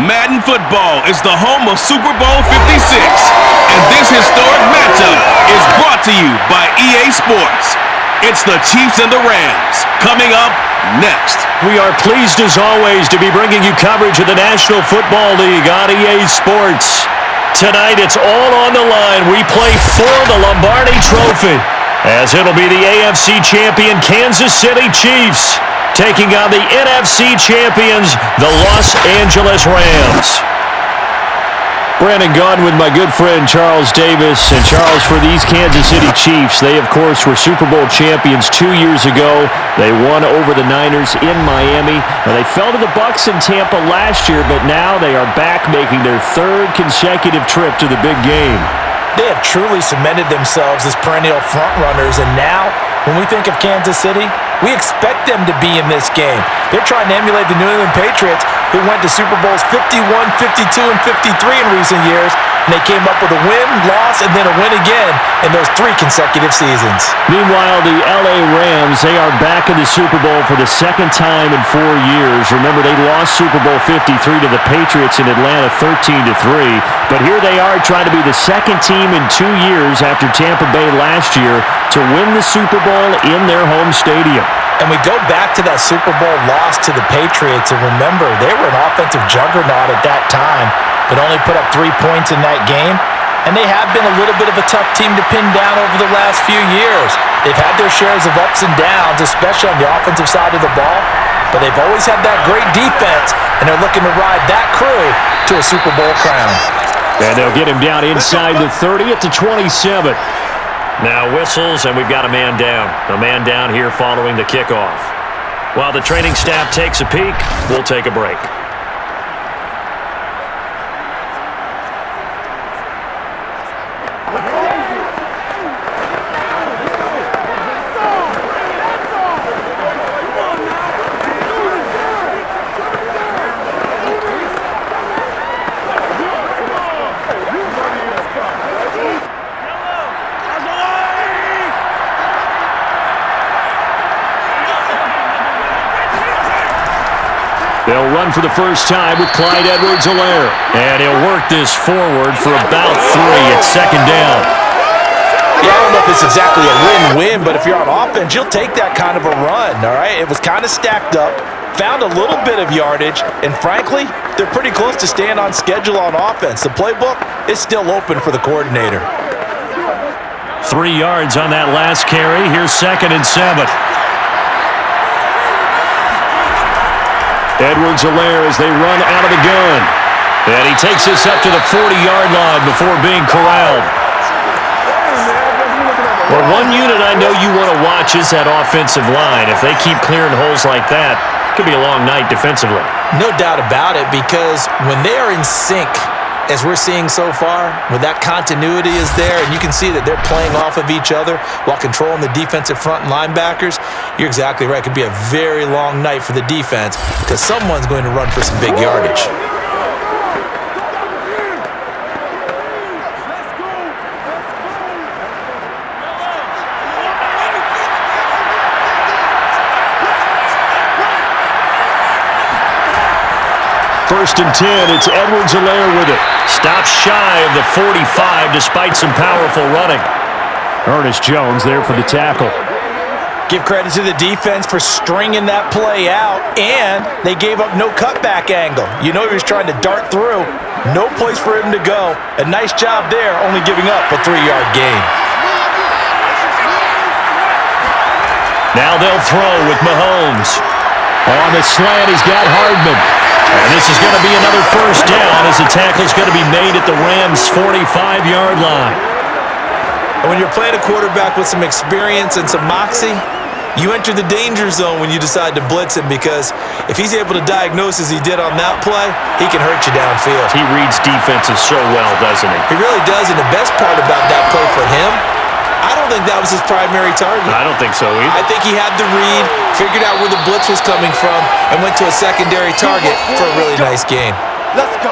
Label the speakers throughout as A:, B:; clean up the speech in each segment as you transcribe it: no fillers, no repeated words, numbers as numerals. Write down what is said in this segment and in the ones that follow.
A: Madden football is the home of Super Bowl 56, and this historic matchup is brought to you by EA Sports. It's the Chiefs and the Rams, coming up next.
B: We are pleased as always to be bringing you coverage of the National Football League on EA Sports. Tonight it's all on the line. We play for the Lombardi Trophy, as it'll be the AFC champion Kansas City Chiefs taking on the NFC champions, the Los Angeles Rams. Brandon Gaudin with my good friend Charles Davis. And Charles, for these Kansas City Chiefs, they of course were Super Bowl champions 2 years ago. They won over the Niners in Miami. Now, they fell to the Bucs in Tampa last year, but now they are back making their third consecutive trip to the big game.
C: They have truly cemented themselves as perennial frontrunners, and now, when we think of Kansas City, we expect them to be in this game. They're trying to emulate the New England Patriots, who went to Super Bowls 51, 52, and 53 in recent years, and they came up with a win, loss, and then a win again in those 3 consecutive seasons.
B: Meanwhile, the LA Rams, they are back in the Super Bowl for the second time in 4 years. Remember, they lost Super Bowl 53 to the Patriots in Atlanta 13-3, but here they are trying to be the second team in 2 years after Tampa Bay last year to win the Super Bowl in their home stadium.
C: And we go back to that Super Bowl loss to the Patriots, and remember, they were an offensive juggernaut at that time, but only put up 3 points in that game. And they have been a little bit of a tough team to pin down over the last few years. They've had their shares of ups and downs, especially on the offensive side of the ball, but they've always had that great defense, and they're looking to ride that crew to a Super Bowl crown.
B: And they'll get him down inside the 30 at the 27. Now whistles, and we've got a man down. A man down here following the kickoff. While the training staff takes a peek, we'll take a break. They'll run for the first time with Clyde Edwards-Helaire. And he'll work this forward for about 3 at second down.
C: Yeah, I don't know if it's exactly a win-win, but if you're on offense, you'll take that kind of a run, all right? It was kind of stacked up, found a little bit of yardage, and frankly, they're pretty close to staying on schedule on offense. The playbook is still open for the coordinator.
B: 3 yards on that last carry. Here's 2nd and 7. Edwards-Helaire as they run out of the gun. And he takes this up to the 40-yard line before being corralled. Well, one unit I know you want to watch is that offensive line. If they keep clearing holes like that, it could be a long night defensively.
C: No doubt about it, because when they are in sync, as we're seeing so far, when that continuity is there and you can see that they're playing off of each other while controlling the defensive front and linebackers, you're exactly right. It could be a very long night for the defense because someone's going to run for some big yardage.
B: First and 10, it's Edwards-Helaire with it. Stops shy of the 45 despite some powerful running. Ernest Jones there for the tackle.
C: Give credit to the defense for stringing that play out, and they gave up no cutback angle. You know he was trying to dart through. No place for him to go. A nice job there, only giving up a 3-yard gain.
B: Now they'll throw with Mahomes. On the slant, he's got Hardman. And this is going to be another first down as the tackle's going to be made at the Rams' 45-yard line.
C: And when you're playing a quarterback with some experience and some moxie, you enter the danger zone when you decide to blitz him, because if he's able to diagnose as he did on that play, he can hurt you downfield.
B: He reads defenses so well, doesn't he?
C: He really does, and the best part about that play for him, I don't think that was his primary target.
B: I don't think so either.
C: I think he had the read, figured out where the blitz was coming from, and went to a secondary target for a really nice gain.
D: Let's go.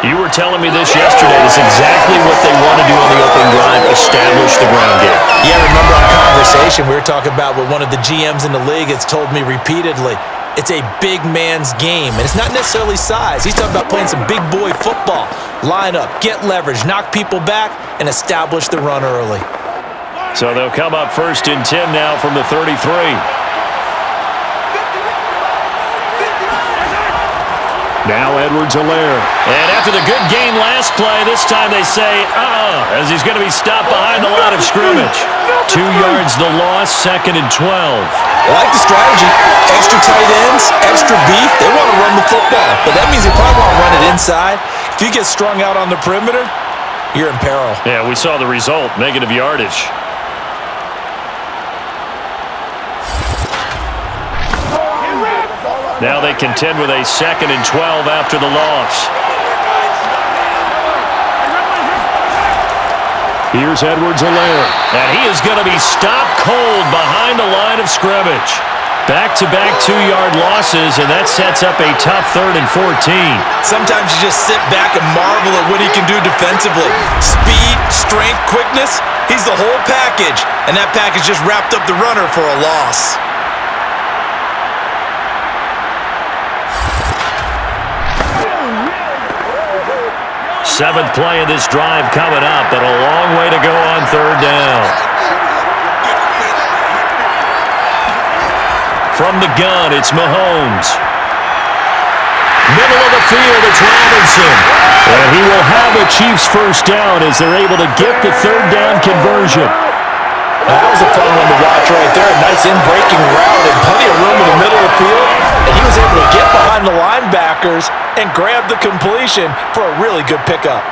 B: You were telling me this yesterday. That's exactly what they want to do on the opening drive, establish the ground game.
C: Yeah, remember our conversation. We were talking about what one of the GMs in the league has told me repeatedly. It's a big man's game, and it's not necessarily size. He's talking about playing some big boy football. Line up, get leverage, knock people back, and establish the run early.
B: So they'll come up 1st and 10 now from the 33. Now Edwards-Helaire. And after the good gain last play, this time they say, as he's going to be stopped behind the line of scrimmage. 2 yards the loss, 2nd and 12.
C: I like the strategy. Extra tight ends, extra beef. They want to run the football, but that means they probably want to run it inside. If you get strung out on the perimeter, you're in peril.
B: Yeah, we saw the result, negative yardage. Now they contend with a 2nd and 12 after the loss. Here's Edwards-Helaire. And he is going to be stopped cold behind the line of scrimmage. Back-to-back 2-yard losses, and that sets up a tough 3rd and 14.
C: Sometimes you just sit back and marvel at what he can do defensively. Speed, strength, quickness, he's the whole package. And that package just wrapped up the runner for a loss.
B: Seventh play of this drive coming up, but a long way to go on 3rd down. From the gun, it's Mahomes. Middle of the field, it's Robinson. And he will have the Chiefs' 1st down as they're able to get the 3rd down conversion.
C: That was a fun one to watch right there. A nice in-breaking route and plenty of room in the middle of the field. And he was able to get behind the linebackers and grab the completion for a really good pickup.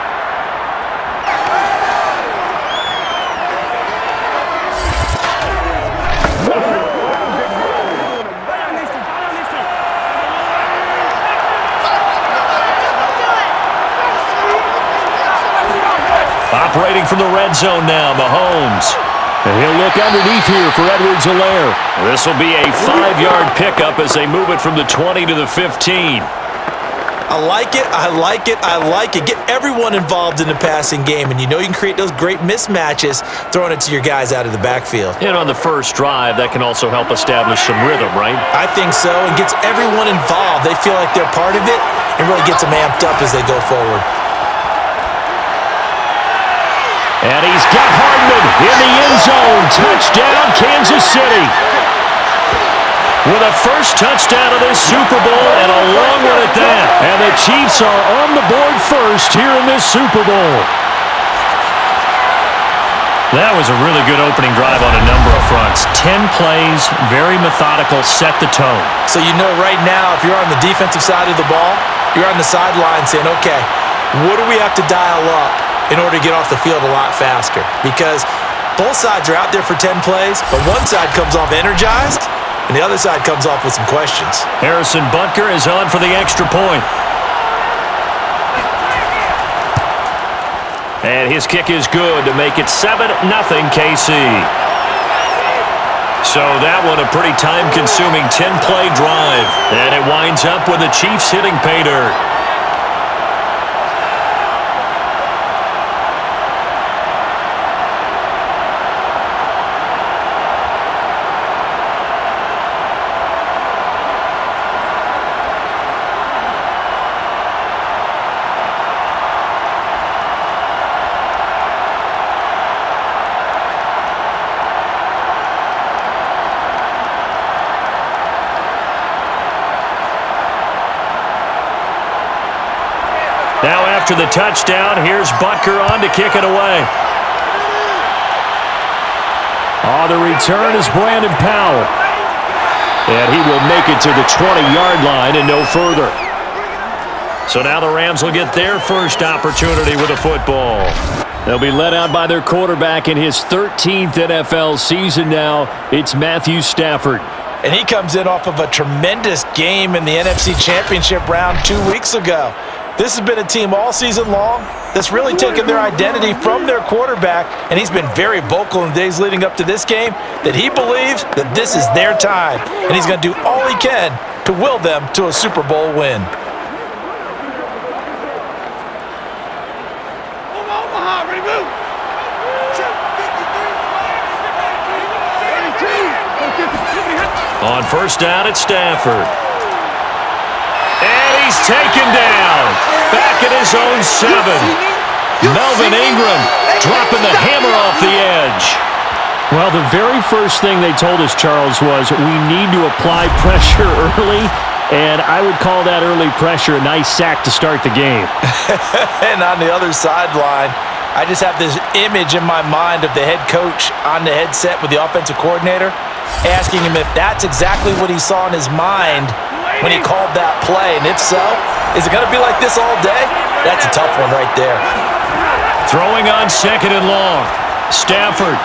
B: Operating from the red zone now, Mahomes. And he'll look underneath here for Edwards-Helaire. This will be a 5-yard pickup as they move it from the 20 to the 15.
C: I like it, I like it, I like it. Get everyone involved in the passing game, and you know you can create those great mismatches throwing it to your guys out of the backfield.
B: And on the first drive, that can also help establish some rhythm, right?
C: I think so, and gets everyone involved. They feel like they're part of it, and really gets them amped up as they go forward.
B: And he's got Hardman in the end zone. Touchdown, Kansas City. With a first touchdown of this Super Bowl and a long one at that. And the Chiefs are on the board first here in this Super Bowl. That was a really good opening drive on a number of fronts. 10 plays, very methodical, set the tone.
C: So you know right now, if you're on the defensive side of the ball, you're on the sideline saying, okay, what do we have to dial up in order to get off the field a lot faster? Because both sides are out there for 10 plays, but one side comes off energized, and the other side comes off with some questions.
B: Harrison Butker is on for the extra point. And his kick is good to make it 7-0 KC. So that one a pretty time-consuming 10-play drive. And it winds up with the Chiefs hitting pay dirt. Now after the touchdown, here's Butker on to kick it away. The return is Brandon Powell. And he will make it to the 20-yard line and no further. So now the Rams will get their first opportunity with a football. They'll be led out by their quarterback in his 13th NFL season now. It's Matthew Stafford.
C: And he comes in off of a tremendous game in the NFC Championship round 2 weeks ago. This has been a team all season long that's really taken their identity from their quarterback, and he's been very vocal in the days leading up to this game that he believes that this is their time, and he's going to do all he can to will them to a Super Bowl win.
B: On first down, it's Stafford. he's taken down. Back at his own 7. Melvin Ingram dropping the hammer off the edge.
D: Well, the very first thing they told us, Charles, was we need to apply pressure early, and I would call that early pressure a nice sack to start the game.
C: And on the other sideline, I just have this image in my mind of the head coach on the headset with the offensive coordinator asking him if that's exactly what he saw in his mind when he called that play. And if so, is it going to be like this all day? That's a tough one right there.
B: Throwing on 2nd and long. Stafford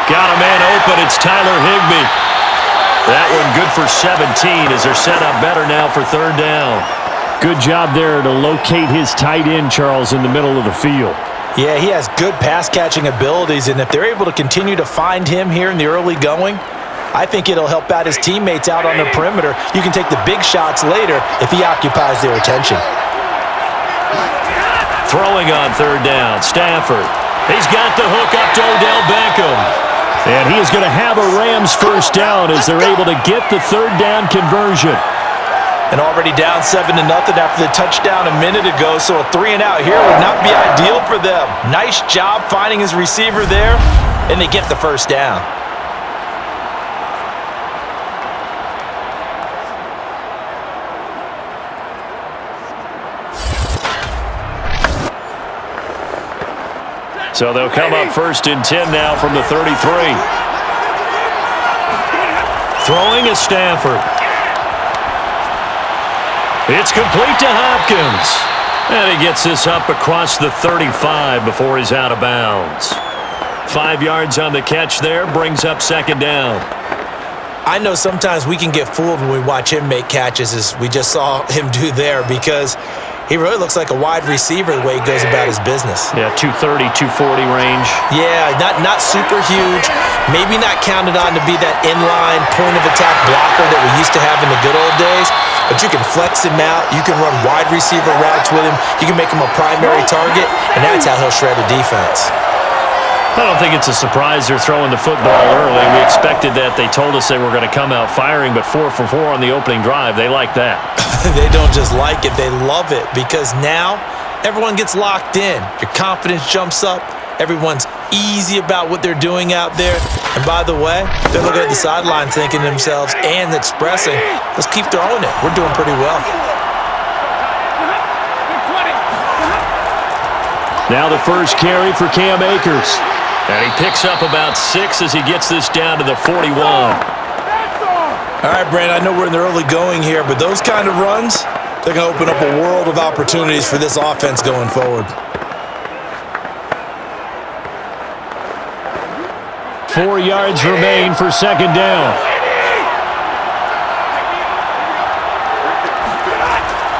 B: got a man open. It's Tyler Higbee. That one good for 17 as they're set up better now for 3rd down.
D: Good job there to locate his tight end, Charles, in the middle of the field.
C: Yeah, he has good pass-catching abilities, and if they're able to continue to find him here in the early going, I think it'll help out his teammates out on the perimeter. You can take the big shots later if he occupies their attention.
B: Throwing on 3rd down, Stafford. He's got the hook up to Odell Beckham.
D: And he is going to have a Rams 1st down as they're able to get the 3rd down conversion.
C: And already down 7-0 after the touchdown a minute ago, so a 3-and-out here would not be ideal for them. Nice job finding his receiver there, and they get the 1st down.
B: So they'll come up 1st and 10 now from the 33. Throwing is Stafford. It's complete to Hopkins. And he gets this up across the 35 before he's out of bounds. 5 yards on the catch there, brings up 2nd down.
C: I know sometimes we can get fooled when we watch him make catches, as we just saw him do there, because he really looks like a wide receiver the way he goes about his business.
B: Yeah, 230, 240 range.
C: Yeah, not super huge. Maybe not counted on to be that inline point-of-attack blocker that we used to have in the good old days. But you can flex him out. You can run wide receiver routes with him. You can make him a primary target, and that's how he'll shred a defense.
B: I don't think it's a surprise they're throwing the football early. We expected that. They told us they were going to come out firing, but 4 for 4 on the opening drive. They like that.
C: They don't just like it. They love it, because now everyone gets locked in. Your confidence jumps up. Everyone's easy about what they're doing out there. And by the way, they're looking at the sideline thinking to themselves and expressing, let's keep throwing it. We're doing pretty well.
D: Now the first carry for Cam Akers.
B: And he picks up about 6 as he gets this down to the 41.
C: All right, Brandon, I know we're in the early going here, but those kind of runs, they're going to open up a world of opportunities for this offense going forward.
D: 4 yards remain for 2nd down.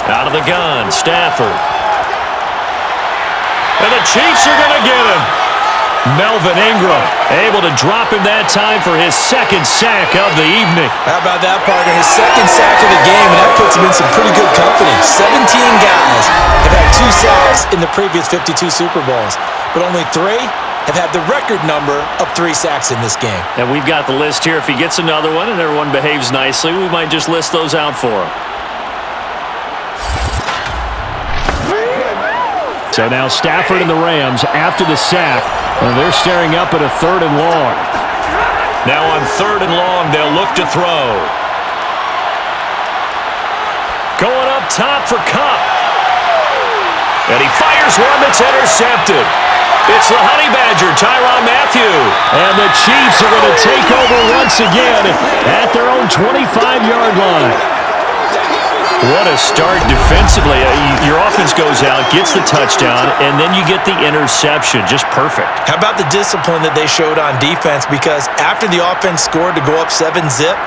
B: Out of the gun, Stafford. And the Chiefs are going to get him. Melvin Ingram able to drop him that time for his 2nd sack of the evening.
C: How about that, partner? His 2nd sack of the game, and that puts him in some pretty good company. 17 guys have had 2 sacks in the previous 52 Super Bowls, but only 3 have had the record number of 3 sacks in this game.
B: And we've got the list here. If he gets another one and everyone behaves nicely, we might just list those out for him.
D: So now Stafford and the Rams after the sack, and they're staring up at a 3rd and long.
B: Now on 3rd and long, they'll look to throw. Going up top for Kupp. And he fires one that's intercepted. It's the Honey Badger, Tyrann Mathieu.
D: And the Chiefs are going to take over once again at their own 25-yard line.
B: What a start defensively. Your offense goes out, gets the touchdown, and then you get the interception. Just perfect.
C: How about the discipline that they showed on defense? Because after the offense scored to go up 7-zip,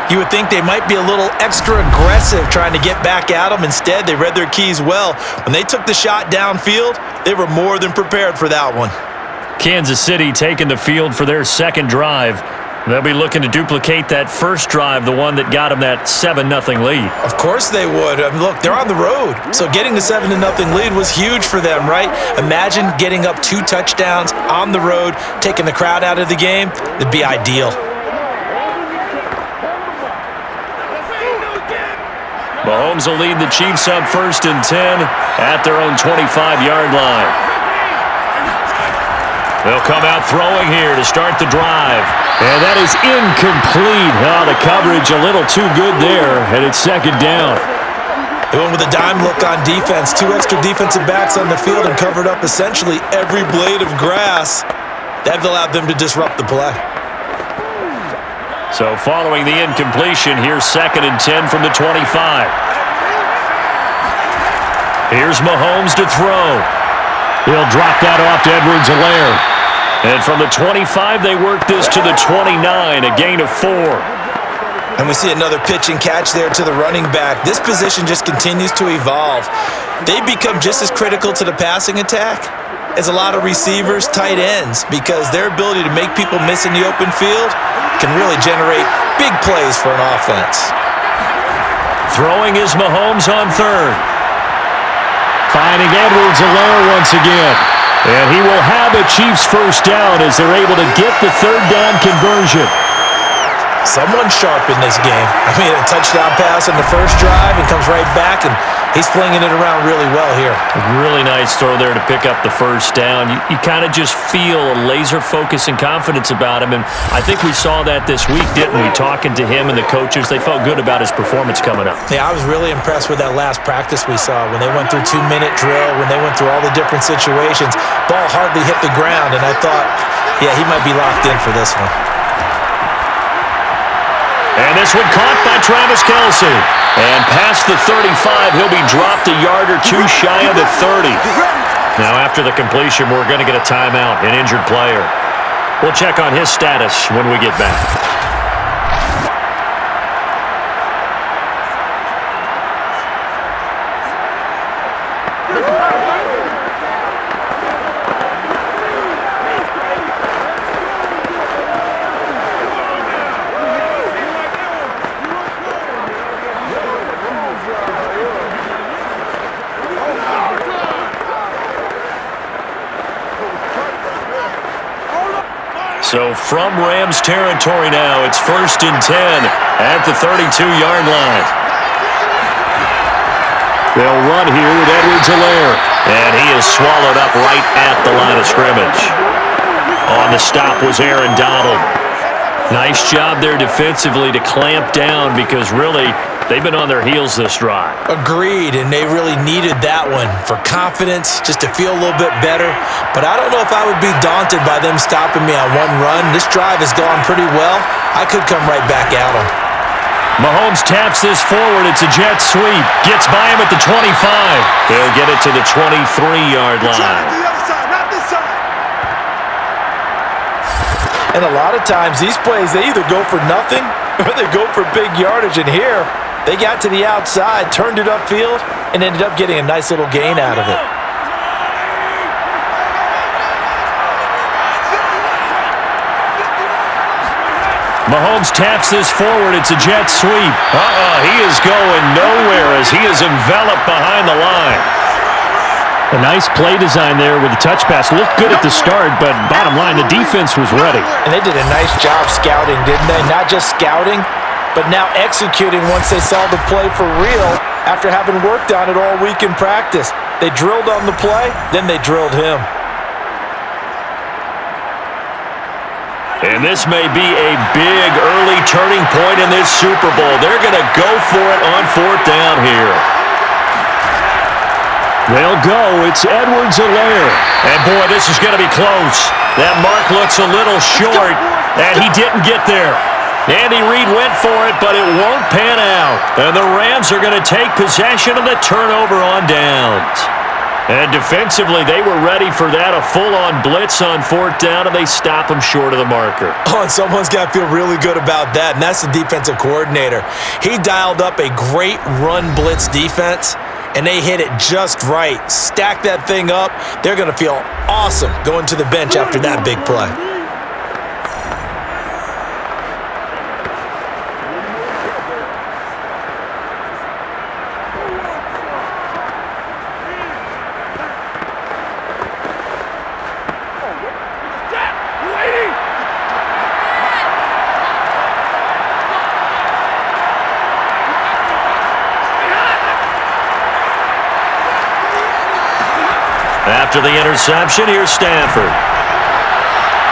C: you would think they might be a little extra aggressive trying to get back at them. Instead, they read their keys well. When they took the shot downfield, they were more than prepared for that one.
B: Kansas City taking the field for their 2nd drive. They'll be looking to duplicate that first drive, the one that got them that 7-0 lead.
C: Of course they would. I mean, look, they're on the road. So getting the 7-0 lead was huge for them, right? Imagine getting up 2 touchdowns on the road, taking the crowd out of the game. It'd be ideal.
B: Mahomes will lead the Chiefs up 1st and 10 at their own 25-yard line. They'll come out throwing here to start the drive.
D: And that is incomplete. Oh, the coverage a little too good there, and it's 2nd down.
C: They went with a dime look on defense. 2 extra defensive backs on the field and covered up essentially every blade of grass. That allowed them to disrupt the play.
B: So following the incompletion, here's 2nd and 10 from the 25. Here's Mahomes to throw.
D: He'll drop that off to Edwards-Helaire.
B: And from the 25, they work this to the 29, a gain of 4.
C: And we see another pitch and catch there to the running back. This position just continues to evolve. They become just as critical to the passing attack as a lot of receivers, tight ends, because their ability to make people miss in the open field can really generate big plays for an offense.
B: Throwing is Mahomes on 3rd.
D: Finding Edwards-Helaire once again. And he will have a Chiefs 1st down as they're able to get the 3rd down conversion.
C: Someone sharp in this game. I mean, a touchdown pass on the first drive and comes right back, and he's flinging it around really well here.
B: A really nice throw there to pick up the 1st down. You kind of just feel a laser focus and confidence about him, and I think we saw that this week, didn't we? Talking to him and the coaches, they felt good about his performance coming up.
C: Yeah, I was really impressed with that last practice we saw when they went through 2-minute drill, when they went through all the different situations. Ball hardly hit the ground, and I thought, yeah, he might be locked in for this one.
B: And this one caught by Travis Kelce. And past the 35, he'll be dropped a yard or 2 shy of the 30. Now after the completion, we're going to get a timeout, an injured player. We'll check on his status when we get back. So from Rams territory now, it's 1st and 10 at the 32-yard line.
D: They'll run here with Edwards-Helaire.
B: And he is swallowed up right at the line of scrimmage. On the stop was Aaron Donald. Nice job there defensively to clamp down because really they've been on their heels this drive.
C: Agreed, and they really needed that one for confidence, just to feel a little bit better. But I don't know if I would be daunted by them stopping me on one run. This drive has gone pretty well. I could come right back at them.
B: Mahomes taps this forward. It's a jet sweep. Gets by him at the 25. He'll get it to the 23-yard line.
C: And a lot of times, these plays, they either go for nothing or they go for big yardage. And here, they got to the outside, turned it upfield, and ended up getting a nice little gain out of it.
B: Mahomes taps this forward. It's a jet sweep. He is going nowhere as he is enveloped behind the line.
D: A nice play design there with the touch pass. Looked good at the start, but bottom line, the defense was ready.
C: And they did a nice job scouting, didn't they? Not just scouting, but now executing once they saw the play for real after having worked on it all week in practice. They drilled on the play, then they drilled him.
B: And this may be a big early turning point in this Super Bowl. They're going to go for it on 4th down here.
D: They'll go. It's Edwards-Helaire.
B: And, boy, this is going to be close. That mark looks a little short, and he didn't get there. Andy Reid went for it, but it won't pan out. And the Rams are going to take possession of the turnover on downs. And defensively, they were ready for that, a full-on blitz on 4th down, and they stop him short of the marker.
C: Oh, and someone's got to feel really good about that, and that's the defensive coordinator. He dialed up a great run blitz defense, and they hit it just right. Stack that thing up. They're going to feel awesome going to the bench after that big play.
B: After the interception, here's Stafford.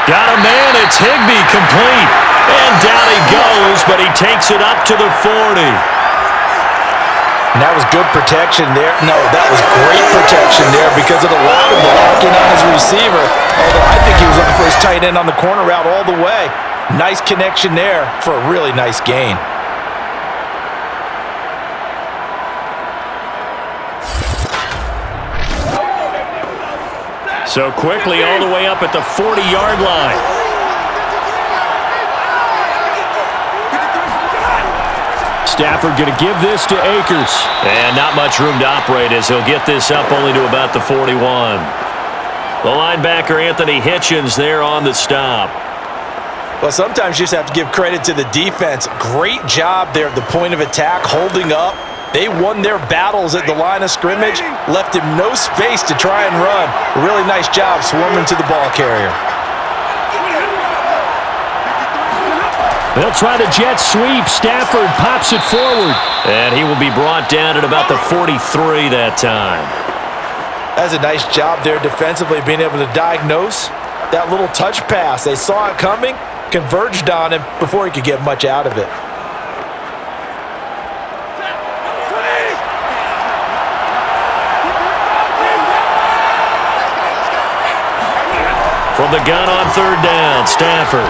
B: Got a man, it's Higbee, complete. And down he goes, but he takes it up to the 40.
C: And that was good protection there. No, that was great protection there because it allowed him to lock in on his receiver. Although I think he was looking for his tight end on the corner route all the way. Nice connection there for a really nice gain.
B: So quickly all the way up at the 40-yard line.
D: Stafford going to give this to Akers.
B: And not much room to operate as he'll get this up only to about the 41. The linebacker Anthony Hitchens there on the stop.
C: Well, sometimes you just have to give credit to the defense. Great job there at the point of attack, holding up. They won their battles at the line of scrimmage, left him no space to try and run. A really nice job swarming to the ball carrier.
D: They'll try the jet sweep. Stafford pops it forward.
B: And he will be brought down at about the 43 that time.
C: That's a nice job there defensively, being able to diagnose that little touch pass. They saw it coming, converged on him before he could get much out of it.
B: From the gun on third down, Stafford.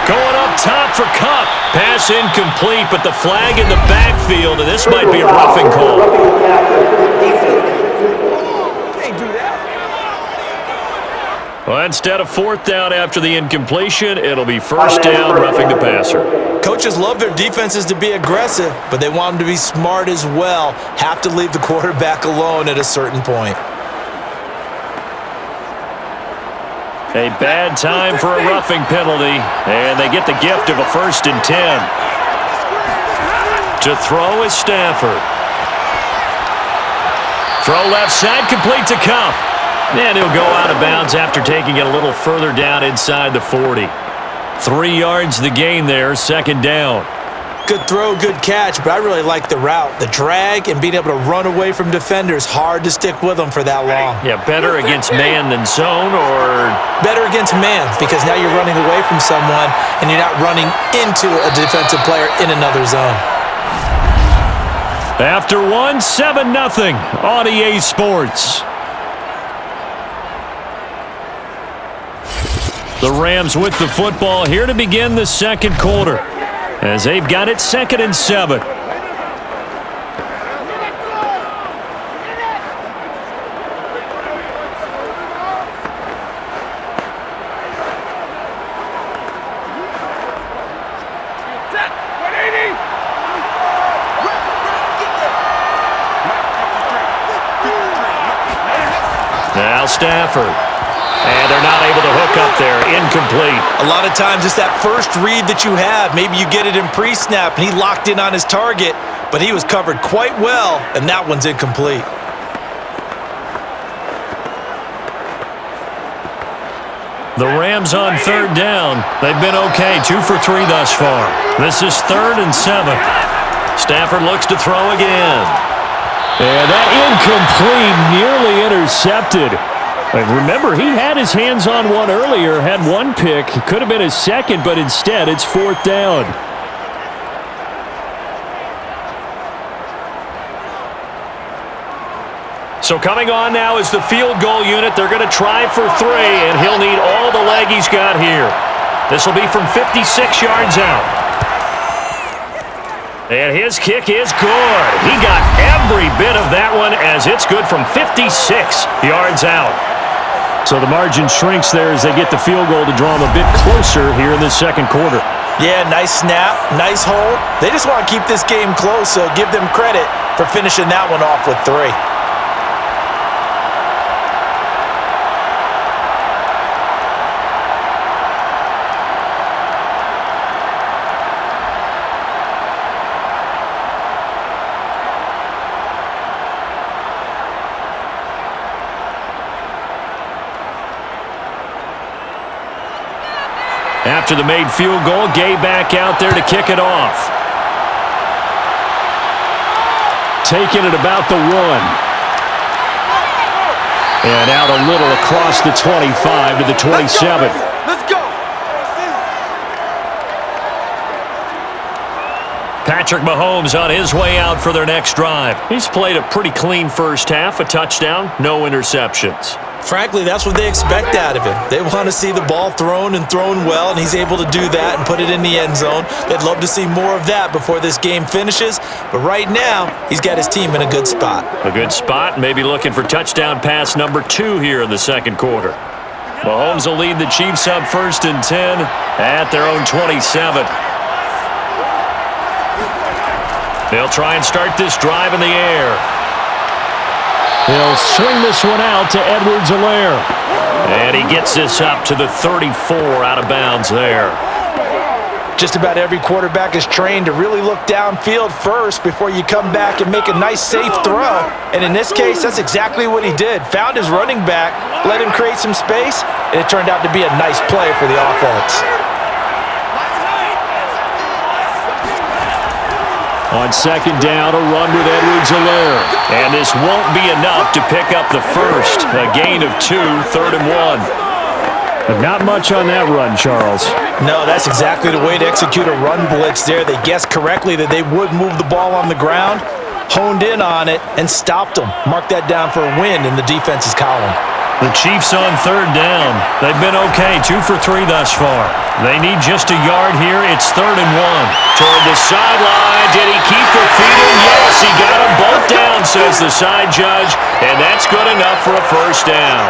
B: Going up top for Kupp. Pass incomplete, but the flag in the backfield, and this might be a roughing call. Well, instead of fourth down after the incompletion, it'll be first down, roughing the passer.
C: Coaches love their defenses to be aggressive, but they want them to be smart as well. Have to leave the quarterback alone at a certain point.
B: A bad time for a roughing penalty, and they get the gift of a 1st and 10. To throw is Stafford. Throw left side, complete to Kupp. And he'll go out of bounds after taking it a little further down inside the 40. 3 yards the gain there, 2nd down.
C: Good throw, good catch, but I really like the route. The drag and being able to run away from defenders. Hard to stick with them for that long.
B: Yeah, better against man than zone, or?
C: Better against man, because now you're running away from someone and you're not running into a defensive player in another zone.
B: After 1, 7-0 on EA Sports. The Rams with the football here to begin the 2nd quarter, as they've got it 2nd and 7. Now Stafford. And they're not able to hook up there. Incomplete.
C: A lot of times it's that first read that you have. Maybe you get it in pre-snap, and he locked in on his target, but he was covered quite well, and that one's incomplete.
B: The Rams on 3rd down. They've been okay. 2 for 3 thus far. This is 3rd and 7. Stafford looks to throw again.
D: And that incomplete, nearly intercepted. Remember, he had his hands on one earlier, had 1 pick. Could have been his 2nd, but instead it's 4th down.
B: So coming on now is the field goal unit. They're going to try for 3, and he'll need all the leg he's got here. This will be from 56 yards out. And his kick is good. He got every bit of that one, as it's good from 56 yards out.
D: So the margin shrinks there as they get the field goal to draw them a bit closer here in the 2nd quarter.
C: Yeah, nice snap, nice hold. They just want to keep this game close, so give them credit for finishing that one off with 3.
B: After the made field goal, Gay back out there to kick it off. Taking it about the 1.
D: And out a little across the 25 to the 27.
E: Let's go.
B: Patrick Mahomes on his way out for their next drive. He's played a pretty clean first half, a touchdown, no interceptions.
C: Frankly, that's what they expect out of him. They want to see the ball thrown and thrown well, and he's able to do that and put it in the end zone. They'd love to see more of that before this game finishes, but right now, he's got his team in a good spot.
B: A good spot, maybe looking for touchdown pass number 2 here in the second quarter. Mahomes will lead the Chiefs up 1st and 10 at their own 27. They'll try and start this drive in the air.
D: He'll swing this one out to Edwards-Helaire.
B: And he gets this up to the 34 out of bounds there.
C: Just about every quarterback is trained to really look downfield first before you come back and make a nice, safe throw. And in this case, that's exactly what he did. Found his running back, let him create some space, and it turned out to be a nice play for the offense.
D: On second down, a run with Edwards-Helaire.
B: And this won't be enough to pick up the first. A gain of 2, 3rd and 1.
D: But not much on that run, Charles.
C: No, that's exactly the way to execute a run blitz there. They guessed correctly that they would move the ball on the ground, honed in on it, and stopped them. Mark that down for a win in the defense's column.
B: The Chiefs on 3rd down. They've been okay, 2 for 3 thus far. They need just a yard here. It's 3rd and 1. Toward the sideline. Did he keep the feet in? Yes, he got them both down, says the side judge. And that's good enough for a first down.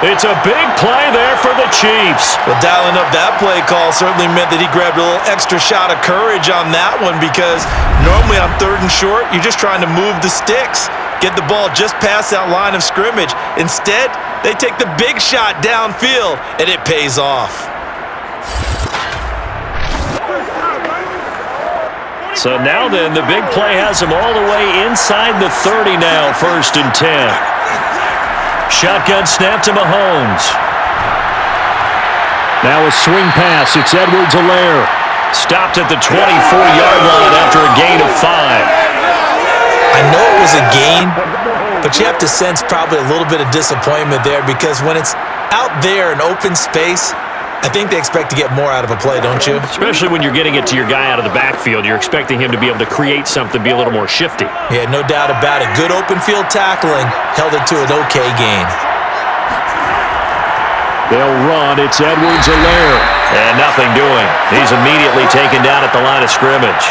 B: It's a big play there for the Chiefs.
C: Well, dialing up that play call certainly meant that he grabbed a little extra shot of courage on that one, because normally on 3rd and short, you're just trying to move the sticks, get the ball just past that line of scrimmage. Instead, they take the big shot downfield, and it pays off.
B: So now then, the big play has him all the way inside the 30 now, 1st and 10. Shotgun snap to Mahomes.
D: Now a swing pass. It's Edwards-Helaire.
B: Stopped at the 24-yard line after a gain of 5.
C: I know it was a gain, but you have to sense probably a little bit of disappointment there, because when it's out there in open space, I think they expect to get more out of a play, don't you?
B: Especially when you're getting it to your guy out of the backfield. You're expecting him to be able to create something, be a little more shifty.
C: Yeah, no doubt about it. Good open field tackling held it to an okay gain.
D: They'll run. It's Edwards-Helaire.
B: And nothing doing. He's immediately taken down at the line of scrimmage.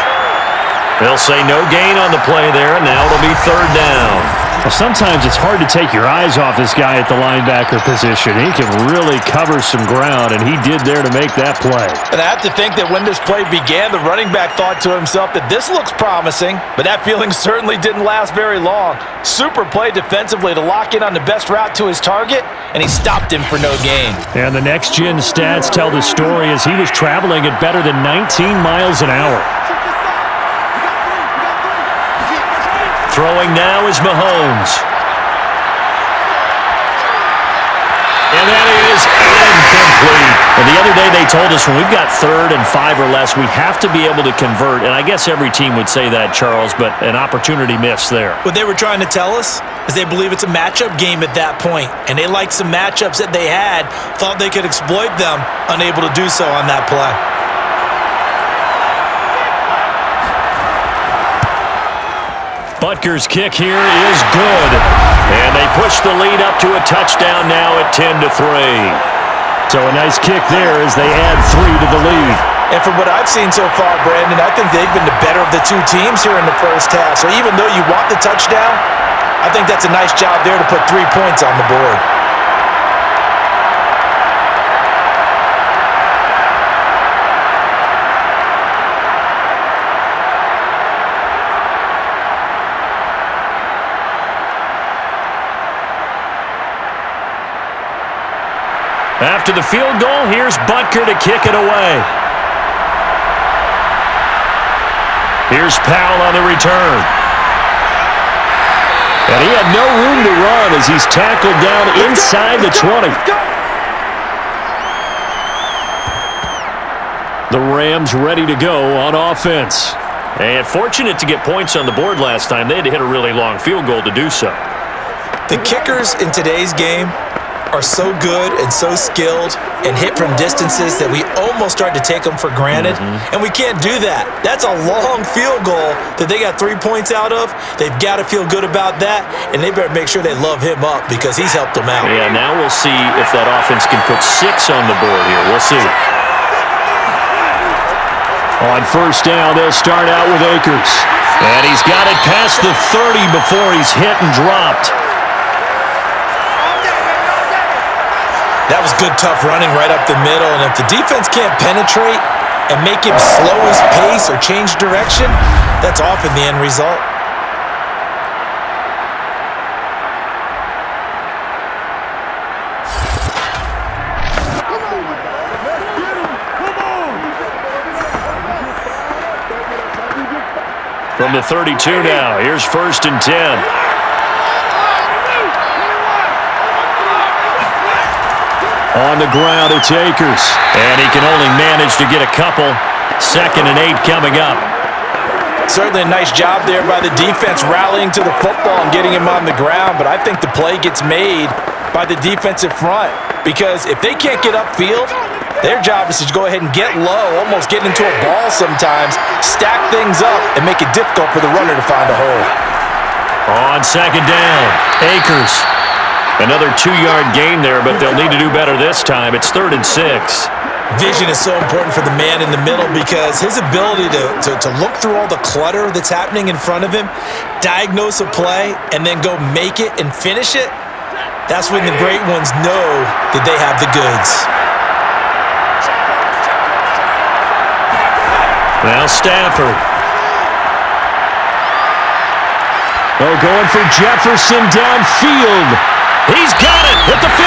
B: They'll say no gain on the play there, and now it'll be 3rd down.
D: Well, sometimes it's hard to take your eyes off this guy at the linebacker position. He can really cover some ground, and he did there to make that play.
C: And I have to think that when this play began, the running back thought to himself that this looks promising, but that feeling certainly didn't last very long. Super play defensively to lock in on the best route to his target, and he stopped him for no gain.
D: And the next-gen stats tell the story as he was traveling at better than 19 miles an hour.
B: Throwing now is Mahomes. And that is incomplete.
D: And the other day they told us when we've got 3rd and 5 or less, we have to be able to convert. And I guess every team would say that, Charles, but an opportunity missed there.
C: What they were trying to tell us is they believe it's a matchup game at that point, and they liked some matchups that they had, thought they could exploit them, unable to do so on that play.
B: Butker's kick here is good. And they push the lead up to a touchdown now at 10-3.
D: So a nice kick there as they add 3 to the lead.
C: And from what I've seen so far, Brandon, I think they've been the better of the two teams here in the first half. So even though you want the touchdown, I think that's a nice job there to put 3 points on the board.
B: After the field goal, here's Butker to kick it away. Here's Powell on the return.
D: And he had no room to run as he's tackled down inside the 20. The Rams ready to go on offense.
B: And fortunate to get points on the board last time. They had to hit a really long field goal to do so.
C: The kickers in today's game are so good and so skilled and hit from distances that we almost start to take them for granted, and we can't do that. That's a long field goal that they got 3 points out of. They've got to feel good about that, and they better make sure they love him up because he's helped them out.
B: Yeah, now we'll see if that offense can put 6 on the board here. We'll see.
D: On first down, they'll start out with Akers.
B: And he's got it past the 30 before he's hit and dropped.
C: That was good, tough running right up the middle, and if the defense can't penetrate and make him slow his pace or change direction, that's often the end result.
B: From the 32 now, here's 1st and 10.
D: On the ground, it's Akers.
B: And he can only manage to get a couple. 2nd and 8 coming up.
C: Certainly a nice job there by the defense rallying to the football and getting him on the ground, but I think the play gets made by the defensive front because if they can't get upfield, their job is to go ahead and get low, almost get into a ball sometimes, stack things up, and make it difficult for the runner to find a hole.
B: On 2nd down, Akers. Another 2-yard gain there, but they'll need to do better this time. It's 3rd and 6.
C: Vision is so important for the man in the middle because his ability to look through all the clutter that's happening in front of him, diagnose a play, and then go make it and finish it, that's when the great ones know that they have the goods.
B: Now Stafford.
D: Oh, going for Jefferson downfield.
B: He's got it at the 15.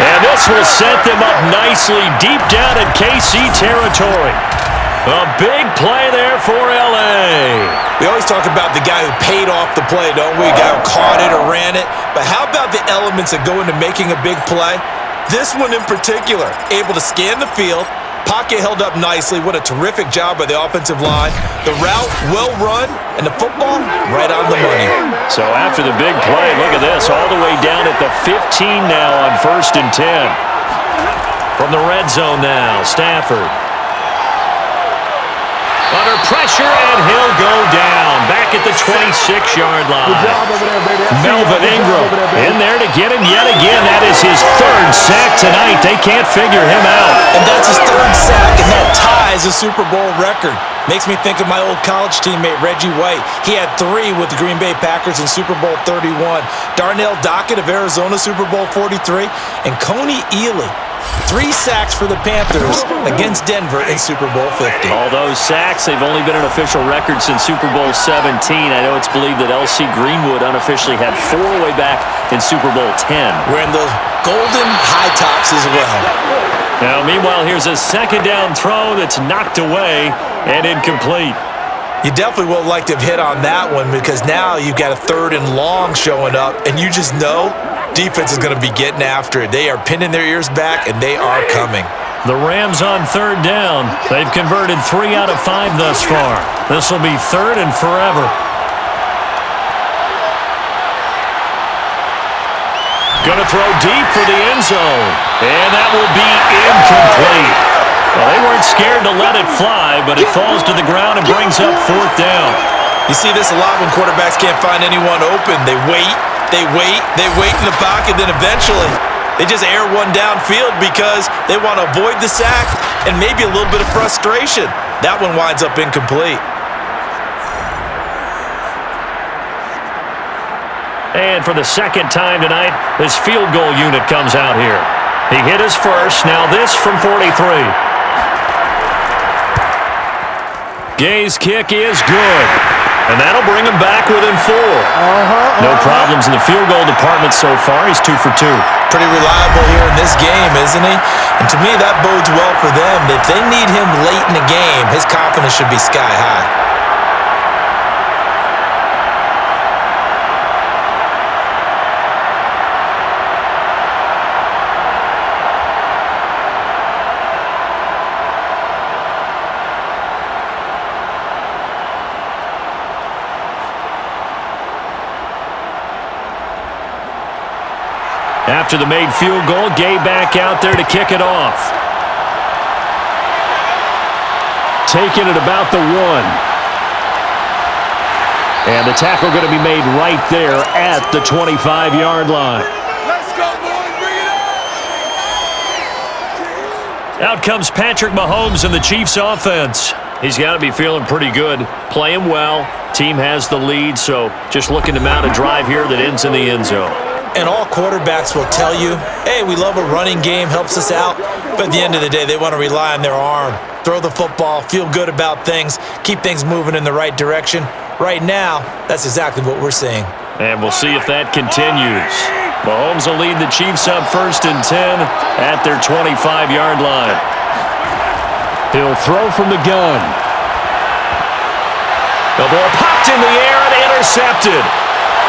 B: And this will set them up nicely deep down in KC territory. A big play there for L.A.
C: We always talk about the guy who paid off the play, don't we? The guy who caught it or ran it. But how about the elements that go into making a big play? This one in particular, able to scan the field, pocket held up nicely. What a terrific job by the offensive line. The route well run, and the football right on the money.
B: So after the big play, look at this, all the way down at the 15 now on 1st and 10. From the red zone now, Stafford. Under pressure, and he'll go down. Back at the 26-yard line. Melvin Ingram in there to get him yet again. That is his 3rd sack tonight. They can't figure him out.
C: And that's his 3rd sack, and that ties a Super Bowl record. Makes me think of my old college teammate, Reggie White. He had 3 with the Green Bay Packers in Super Bowl 31. Darnell Dockett of Arizona, Super Bowl 43. And Coney Ealy, 3 sacks for the Panthers against Denver in Super Bowl 50.
B: All those sacks, they've only been an official record since Super Bowl 17. I know it's believed that L.C. Greenwood unofficially had 4 way back in Super Bowl 10.
C: Wearing those golden high tops as well.
B: Now, meanwhile, here's a 2nd down throw that's knocked away and incomplete.
C: You definitely would like to have hit on that one because now you've got a 3rd and long showing up, and you just know defense is going to be getting after it. They are pinning their ears back, and they are coming.
B: The Rams on 3rd down. They've converted 3 out of 5 thus far. This will be 3rd and forever. Going to throw deep for the end zone. And that will be incomplete. Well, they weren't scared to let it fly, but it falls to the ground and brings up 4th down.
C: You see this a lot when quarterbacks can't find anyone open. They wait in the pocket, then eventually they just air one downfield because they want to avoid the sack and maybe a little bit of frustration. That one winds up incomplete.
B: And for the 2nd time tonight, this field goal unit comes out here. He hit his first, now this from 43. Gay's kick is good. And that'll bring him back within 4. No problems in the field goal department so far. He's 2 for 2.
C: Pretty reliable here in this game, isn't he? And to me, that bodes well for them. If they need him late in the game, his confidence should be sky high.
D: After the made field goal, Gay back out there to kick it off. Taking it about the 1. And the tackle going to be made right there at the 25-yard line.
E: Let's go, boys. Bring it on.
D: Out comes Patrick Mahomes in the Chiefs offense. He's got to be feeling pretty good, playing well. Team has the lead, so just looking to mount a drive here that ends in the end zone.
C: And all quarterbacks will tell you, hey, we love a running game, helps us out. But at the end of the day, they want to rely on their arm. Throw the football, feel good about things, keep things moving in the right direction. Right now, that's exactly what we're seeing.
D: And we'll see if that continues. Mahomes will lead the Chiefs up 1st and 10 at their 25-yard line. He'll throw from the gun. The ball popped in the air and intercepted.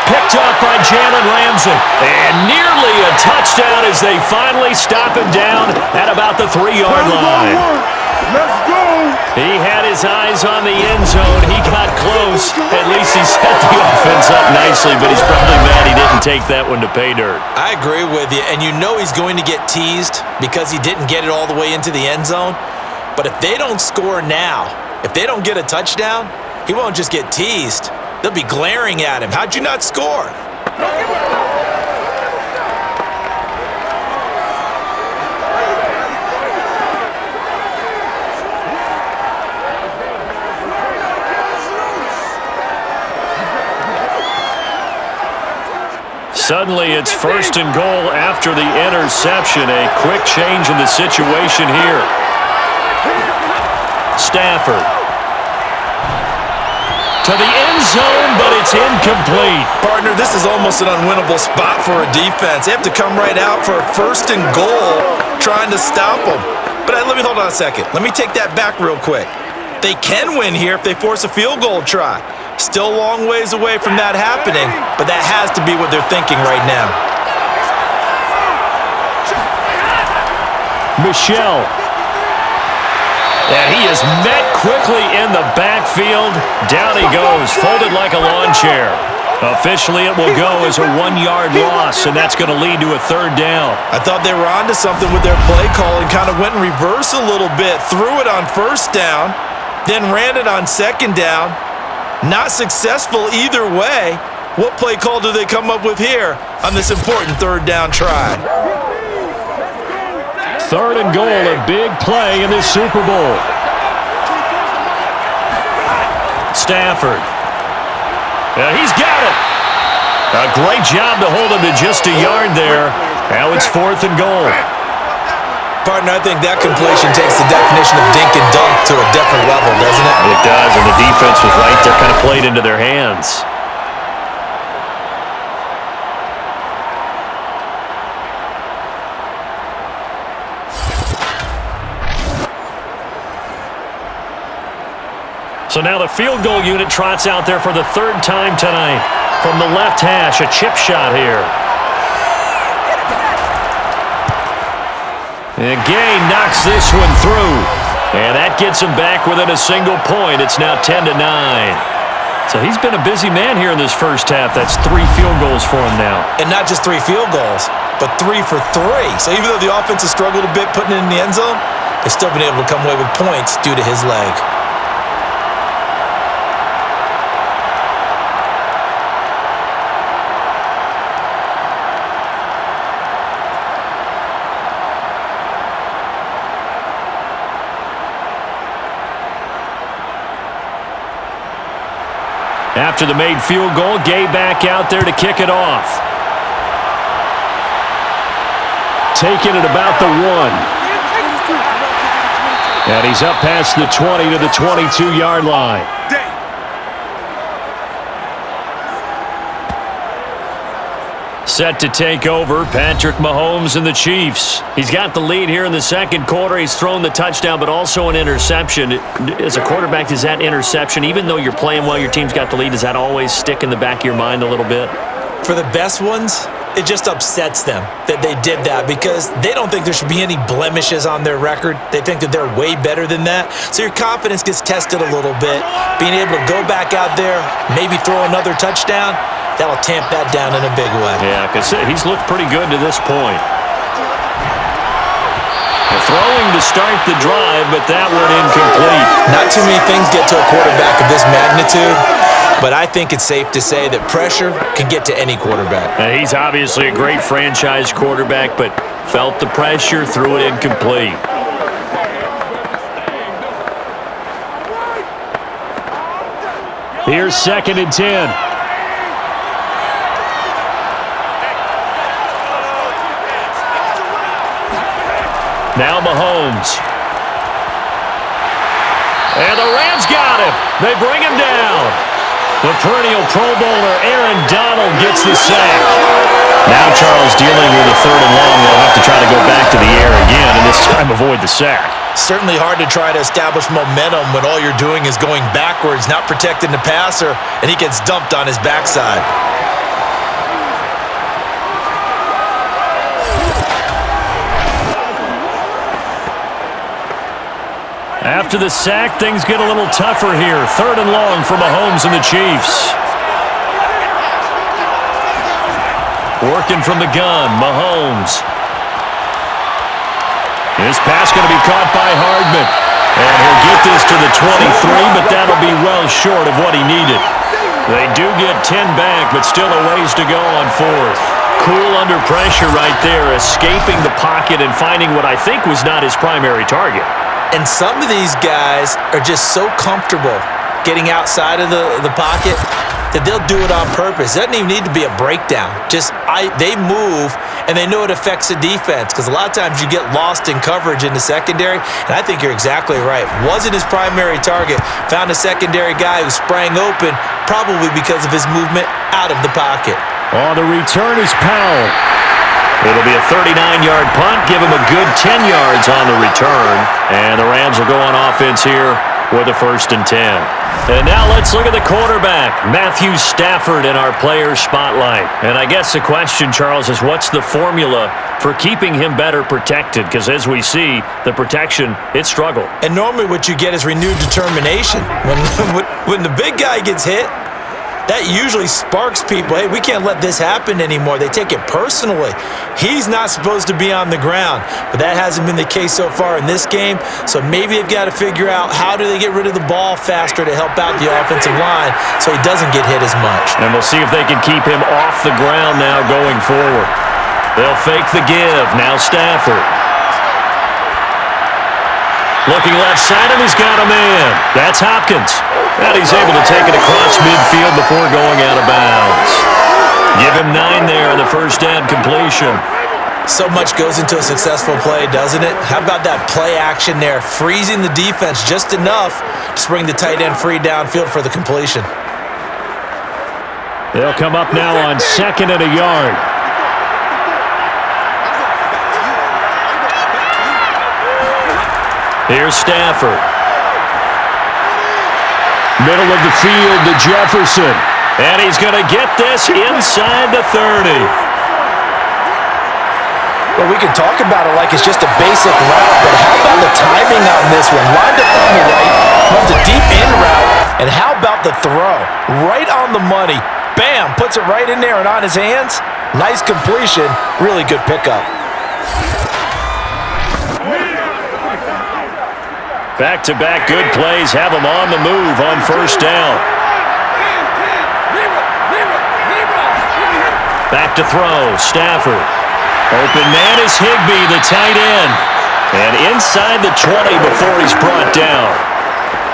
D: Picked off by Jalen Ramsey. And nearly a touchdown as they finally stop him down at about the 3-yard line.
E: Let's go.
D: He had his eyes on the end zone. He got close. At least he set the offense up nicely, but he's probably mad he didn't take that one to pay dirt.
C: I agree with you, and you know he's going to get teased because he didn't get it all the way into the end zone. But if they don't score now, if they don't get a touchdown, he won't just get teased. They'll be glaring at him. How'd you not score?
D: Suddenly, it's 1st and goal after the interception. A quick change in the situation here. Stafford. To the end zone, but it's incomplete.
C: Partner, this is almost an unwinnable spot for a defense. They have to come right out for a 1st and goal trying to stop them. But let me hold on a second. Let me take that back real quick. They can win here if they force a field goal try. Still a long ways away from that happening, but that has to be what they're thinking right now.
D: Michelle. And he is met quickly in the backfield. Down he goes, folded like a lawn chair. Officially, it will go as a 1-yard loss, and that's going to lead to a 3rd down.
C: I thought they were onto something with their play call and kind of went in reverse a little bit. Threw it on 1st down, then ran it on 2nd down. Not successful either way. What play call do they come up with here on this important 3rd down try?
D: 3rd and goal, a big play in this Super Bowl. Stafford. He's got it. A great job to hold him to just a yard there. Now it's 4th and goal.
C: Partner, I think that completion takes the definition of dink and dunk to a different level, doesn't it?
D: It does, and the defense was right there, kind of played into their hands. So now the field goal unit trots out there for the 3rd time tonight. From the left hash, a chip shot here. And Gay knocks this one through. And that gets him back within a single point. It's now 10-9. So he's been a busy man here in this first half. That's 3 field goals for him now.
C: And not just 3 field goals, but 3 for 3. So even though the offense has struggled a bit putting it in the end zone, they've still been able to come away with points due to his leg.
D: After the made field goal, Gay back out there to kick it off. Taking it about the 1. And he's up past the 20 to the 22-yard line. Set to take over, Patrick Mahomes and the Chiefs. He's got the lead here in the 2nd quarter. He's thrown the touchdown, but also an interception. As a quarterback, does that interception, even though you're playing well, your team's got the lead, does that always stick in the back of your mind a little bit?
C: For the best ones, it just upsets them that they did that because they don't think there should be any blemishes on their record. They think that they're way better than that. So your confidence gets tested a little bit. Being able to go back out there, maybe throw another touchdown, That'll tamp that down in a big way.
D: Yeah, because he's looked pretty good to this point. Throwing to start the drive, but that one incomplete.
C: Not too many things get to a quarterback of this magnitude, but I think it's safe to say that pressure can get to any quarterback.
D: Now, he's obviously a great franchise quarterback, but felt the pressure, threw it incomplete. Here's 2nd and 10. Now Mahomes. And the Rams got him. They bring him down. The perennial Pro Bowler Aaron Donald gets the sack. Now Charles dealing with a 3rd and long. They'll have to try to go back to the air again, and this time avoid the sack.
C: Certainly hard to try to establish momentum when all you're doing is going backwards, not protecting the passer, and he gets dumped on his backside.
D: After the sack, things get a little tougher here. 3rd and long for Mahomes and the Chiefs. Working from the gun, Mahomes. This pass going to be caught by Hardman. And he'll get this to the 23, but that'll be well short of what he needed. They do get 10 back, but still a ways to go on 4th. Cool under pressure right there, escaping the pocket and finding what I think was not his primary target.
C: And some of these guys are just so comfortable getting outside of the pocket that they'll do it on purpose. It doesn't even need to be a breakdown. They move, and they know it affects the defense because a lot of times you get lost in coverage in the secondary, and I think you're exactly right. Wasn't his primary target. Found a secondary guy who sprang open, probably because of his movement out of the pocket.
D: On the return is Powell. It'll be a 39-yard punt. Give him a good 10 yards on the return. And the Rams will go on offense here with a 1st and 10. And now let's look at the quarterback, Matthew Stafford, in our player spotlight. And I guess the question, Charles, is what's the formula for keeping him better protected? Because as we see, the protection, it struggled.
C: And normally what you get is renewed determination. When the big guy gets hit, that usually sparks people. Hey, we can't let this happen anymore. They take it personally. He's not supposed to be on the ground, but that hasn't been the case so far in this game. So maybe they've got to figure out how do they get rid of the ball faster to help out the offensive line so he doesn't get hit as much.
D: And we'll see if they can keep him off the ground now going forward. They'll fake the give. Now Stafford. Looking left side, and he's got a man. That's Hopkins. And he's able to take it across midfield before going out of bounds. Give him 9 there on the first down completion.
C: So much goes into a successful play, doesn't it? How about that play action there, freezing the defense just enough to bring the tight end free downfield for the completion.
D: They'll come up now on 2nd and a yard. Here's Stafford. Middle of the field to Jefferson. And he's going to get this inside the 30.
C: Well, we can talk about it like it's just a basic route, but how about the timing on this one? Lined up on the right, runs a deep in route, and how about the throw? Right on the money. Bam! Puts it right in there and on his hands. Nice completion. Really good pickup.
D: Back-to-back good plays have him on the move on first down. Back to throw, Stafford. Open man is Higbee, the tight end. And inside the 20 before he's brought down.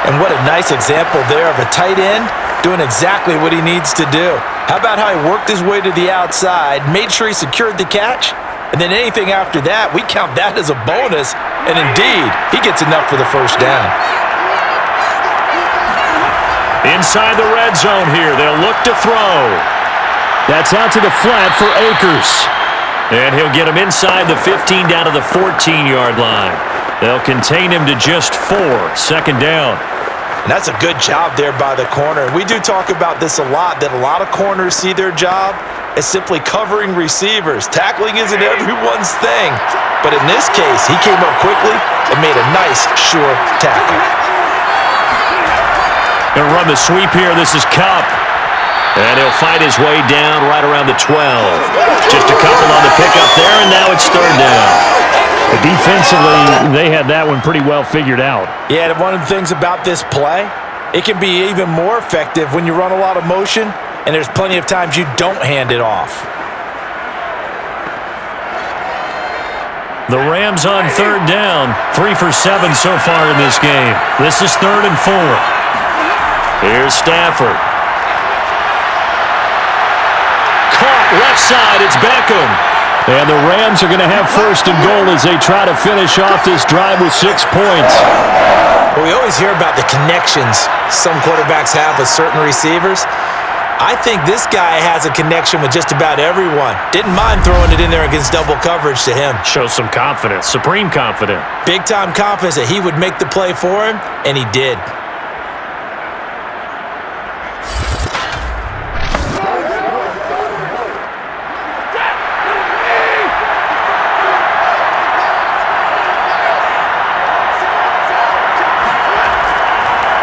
C: And what a nice example there of a tight end doing exactly what he needs to do. How about how he worked his way to the outside, made sure he secured the catch, and then anything after that, we count that as a bonus. And indeed, he gets enough for the first down.
D: Inside the red zone here, they'll look to throw. That's out to the flat for Akers. And he'll get him inside the 15 down to the 14-yard line. They'll contain him to just 4, 2nd down.
C: And that's a good job there by the corner. We do talk about this a lot, that a lot of corners see their job as simply covering receivers. Tackling isn't everyone's thing. But in this case, he came up quickly and made a nice, sure tackle.
D: Gonna run the sweep here. This is Cup. And he'll fight his way down right around the 12. Just a couple on the pickup there, and now it's third down.
B: Defensively, they had that one pretty well figured out.
C: Yeah, and one of the things about this play, it can be even more effective when you run a lot of motion, and there's plenty of times you don't hand it off.
B: The Rams on third down, 3 for 7 so far in this game. This is 3rd and 4.
D: Here's Stafford.
B: Caught left side, it's Beckham. And the Rams are going to have 1st and goal as they try to finish off this drive with 6 points.
C: Well, we always hear about the connections some quarterbacks have with certain receivers. I think this guy has a connection with just about everyone. Didn't mind throwing it in there against double coverage to him.
D: Shows some confidence, supreme confidence.
C: Big-time confidence that he would make the play for him, and he did.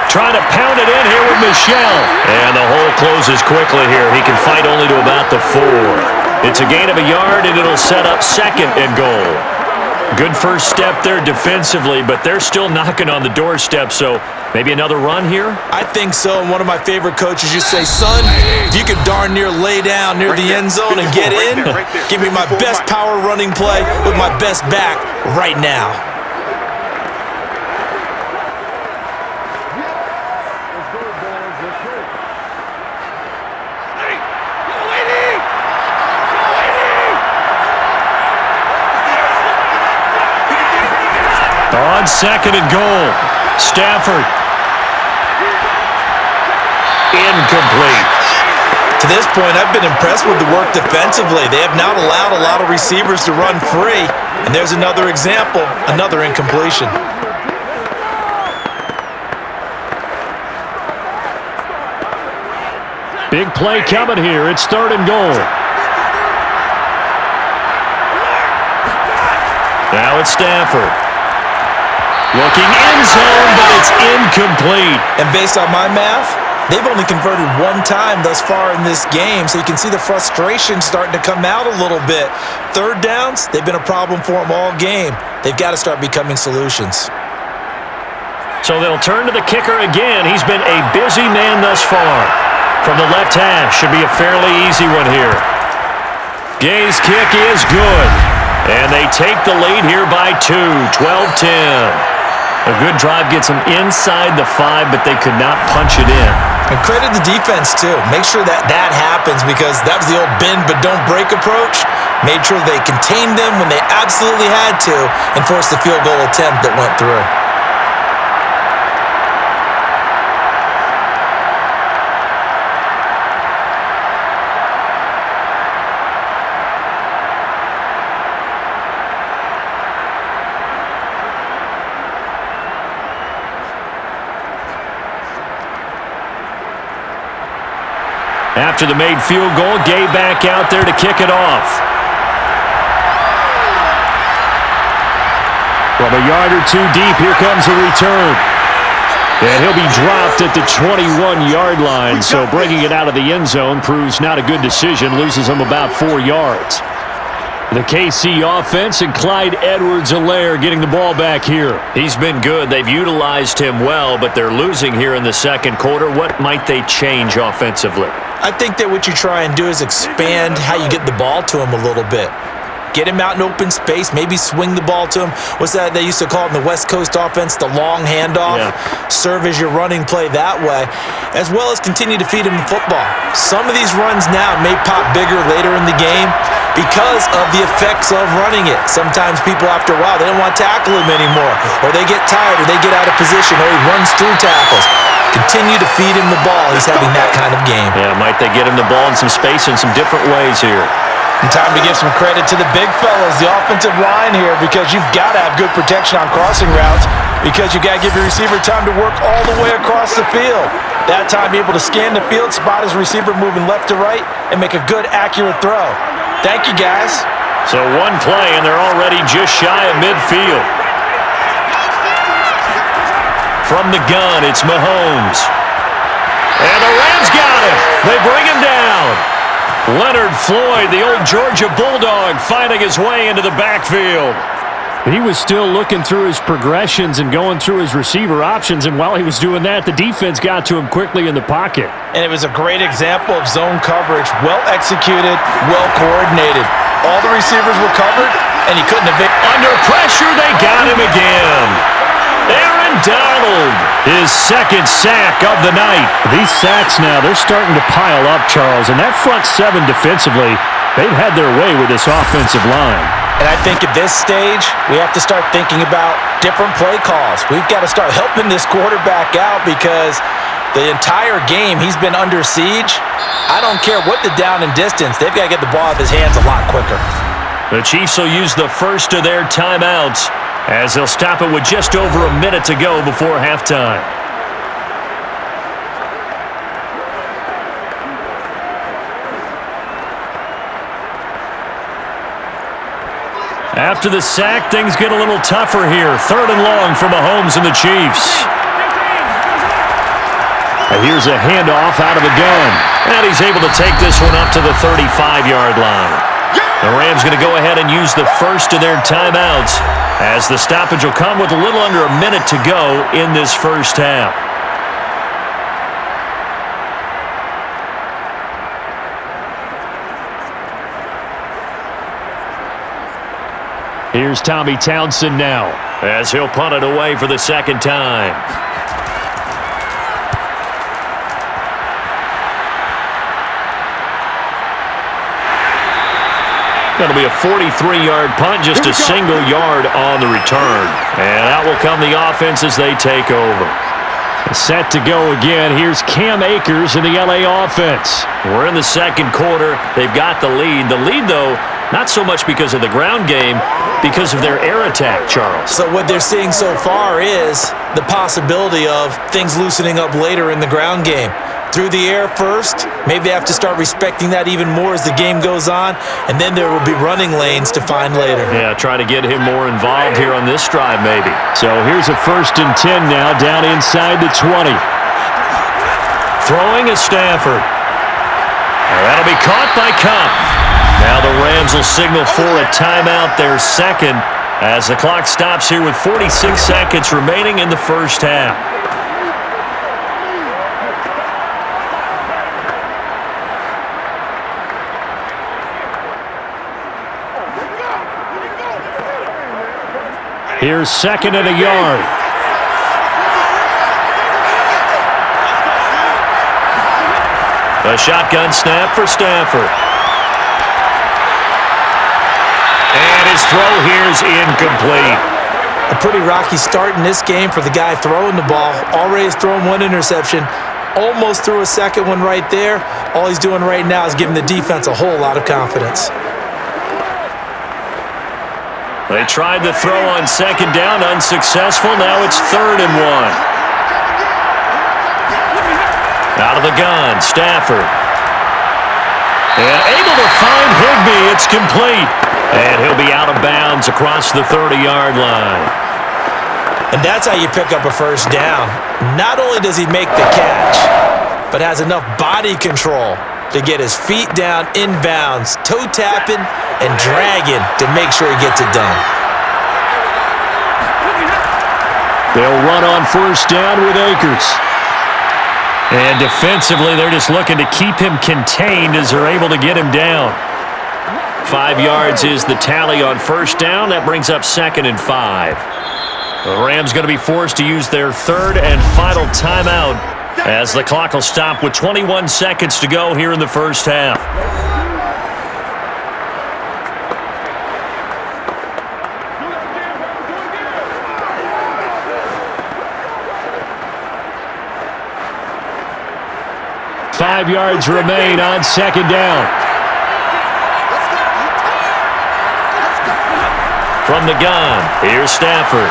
B: Trying to pound it in here with Michelle.
D: And the hole closes quickly here. He can fight only to about the 4. It's a gain of a yard, and it'll set up 2nd and goal. Good first step there defensively, but they're still knocking on the doorstep, so maybe another run here?
C: I think so, and one of my favorite coaches used to say, son, if you could darn near lay down near the end zone and get in, give me my best power running play with my best back right now.
B: On 2nd and goal, Stafford. Incomplete.
C: To this point, I've been impressed with the work defensively. They have not allowed a lot of receivers to run free. And there's another example, another incompletion.
B: Big play coming here. It's 3rd and goal.
D: Now it's Stafford.
B: Looking end zone, but it's incomplete.
C: And based on my math, they've only converted 1 time thus far in this game, so you can see the frustration starting to come out a little bit. 3rd downs, they've been a problem for them all game. They've got to start becoming solutions.
D: So they'll turn to the kicker again. He's been a busy man thus far. From the left hash, should be a fairly easy one here. Gay's kick is good. And they take the lead here by 2, 12-10. A good drive gets them inside the 5, but they could not punch it in.
C: And credit the defense, too. Make sure that happens, because that was the old bend but don't break approach. Made sure they contained them when they absolutely had to and forced the field goal attempt that went through.
B: After the made field goal, Gay back out there to kick it off. From a yard or 2 deep, here comes a return. And he'll be dropped at the 21-yard line, so bringing it out of the end zone proves not a good decision, loses him about 4 yards. The KC offense and Clyde Edwards-Helaire getting the ball back here.
D: He's been good. They've utilized him well, but they're losing here in the 2nd quarter. What might they change offensively?
C: I think that what you try and do is expand how you get the ball to him a little bit. Get him out in open space, maybe swing the ball to him. What's that they used to call it in the West Coast offense, the long handoff?
D: Yeah.
C: Serve as your running play that way, as well as continue to feed him the football. Some of these runs now may pop bigger later in the game because of the effects of running it. Sometimes people, after a while, they don't want to tackle him anymore, or they get tired, or they get out of position, or he runs through tackles. Continue to feed him the ball. He's having that kind of game.
D: Yeah, might they get him the ball in some space in some different ways here?
C: And time to give some credit to the big fellas, the offensive line here, because you've got to have good protection on crossing routes, because you've got to give your receiver time to work all the way across the field. That time, be able to scan the field, spot his receiver moving left to right, and make a good, accurate throw. Thank you, guys.
D: So 1 play, and they're already just shy of midfield. From the gun, it's Mahomes. And the Rams got him. They bring him down. Leonard Floyd, the old Georgia Bulldog, finding his way into the backfield.
B: He was still looking through his progressions and going through his receiver options, and while he was doing that, the defense got to him quickly in the pocket.
C: And it was a great example of zone coverage. Well executed, well coordinated. All the receivers were covered, and he couldn't have...
D: Under pressure, they got him again. Aaron Donald, his second sack of the night.
B: These sacks now, they're starting to pile up, Charles, and that front seven defensively, they've had their way with this offensive line.
C: And I think at this stage, we have to start thinking about different play calls. We've got to start helping this quarterback out because the entire game he's been under siege. I don't care what the down and distance. They've got to get the ball out of his hands a lot quicker.
D: The Chiefs will use the first of their timeouts as they'll stop it with just over a minute to go before halftime. After the sack, things get a little tougher here. 3rd and long for Mahomes and the Chiefs.
B: And here's a handoff out of the gun.
D: And he's able to take this one up to the 35-yard line. The Rams going to go ahead and use the first of their timeouts as the stoppage will come with a little under a minute to go in this first half.
B: Here's Tommy Townsend now
D: as he'll punt it away for the second time. That'll be a 43-yard punt, just a single yard on the return. And out will come the offense as they take over.
B: Set to go again. Here's Cam Akers in the LA offense.
D: We're in the second quarter. They've got the lead. The lead, though, not so much because of the ground game, because of their air attack, Charles.
C: So what they're seeing so far is the possibility of things loosening up later in the ground game. Through the air first, maybe they have to start respecting that even more as the game goes on, and then there will be running lanes to find later.
D: Yeah, try to get him more involved here on this drive, maybe.
B: So here's a 1st and 10 now, down inside the 20.
D: Throwing is Stafford. That'll be caught by Kupp. Now the Rams will signal for a timeout, their second, as the clock stops here with 46 seconds remaining in the first half.
B: Here's 2nd and a yard.
D: A shotgun snap for Stafford. And his throw here's incomplete.
C: A pretty rocky start in this game for the guy throwing the ball. Already thrown one interception. Almost threw a second one right there. All he's doing right now is giving the defense a whole lot of confidence.
D: They tried to throw on second down, unsuccessful. Now it's 3rd and 1. Out of the gun, Stafford. And able to find Higbee. It's complete. And he'll be out of bounds across the 30-yard line.
C: And that's how you pick up a first down. Not only does he make the catch, but has enough body control to get his feet down inbounds, toe tapping and dragging to make sure he gets it done.
B: They'll run on first down with Akers.
D: And defensively, they're just looking to keep him contained as they're able to get him down. 5 yards is the tally on first down. That brings up 2nd and 5. The Rams going to be forced to use their 3rd and final timeout as the clock will stop with 21 seconds to go here in the first half.
B: Five yards remain on second down.
D: From the gun, here's Stafford.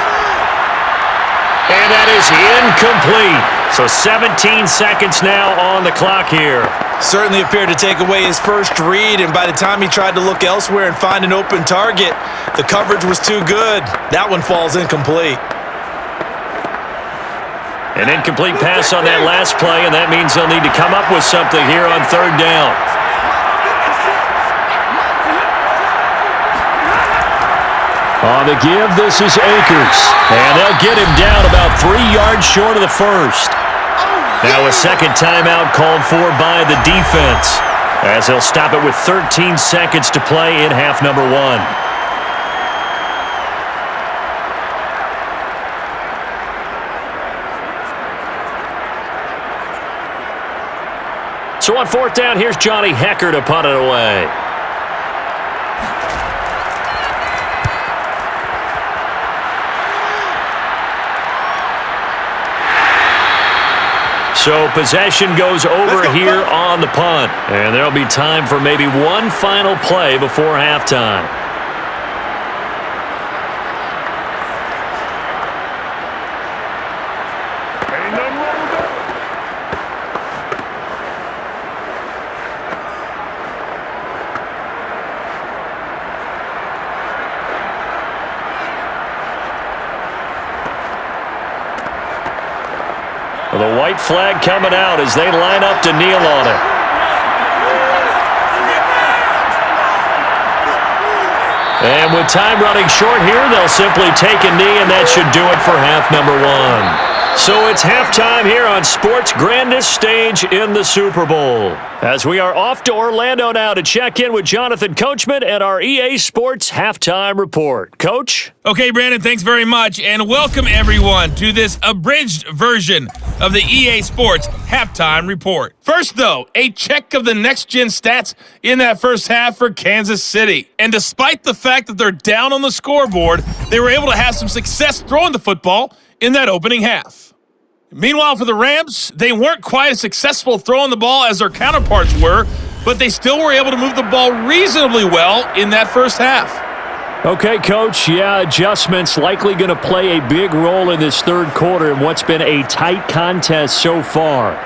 D: And that is incomplete. So 17 seconds now on the clock here.
C: Certainly appeared to take away his first read, and by the time he tried to look elsewhere and find an open target, the coverage was too good. That one falls incomplete.
D: An incomplete pass on that last play, and that means they'll need to come up with something here on third down.
B: On the give, this is Akers. And they'll get him down about 3 yards short of the first.
D: Now a second timeout called for by the defense, as they'll stop it with 13 seconds to play in half number 1. So on fourth down, here's Johnny Hecker to punt it away. So possession goes over here on the punt. And there'll be time for maybe one final play before halftime. The white flag coming out as they line up to kneel on it. And with time running short here, they'll simply take a knee, and that should do it for half number 1. So it's halftime here on sports' grandest stage in the Super Bowl. As we are off to Orlando now to check in with Jonathan Coachman and our EA Sports Halftime Report. Coach?
F: Okay, Brandon, thanks very much, and welcome everyone to this abridged version of the EA Sports Halftime Report. First, though, a check of the next-gen stats in that first half for Kansas City. And despite the fact that they're down on the scoreboard, they were able to have some success throwing the football in that opening half. Meanwhile, for the Rams, they weren't quite as successful throwing the ball as their counterparts were, but they still were able to move the ball reasonably well in that first half.
B: Okay, Coach, yeah, adjustments likely going to play a big role in this third quarter in what's been a tight contest so far.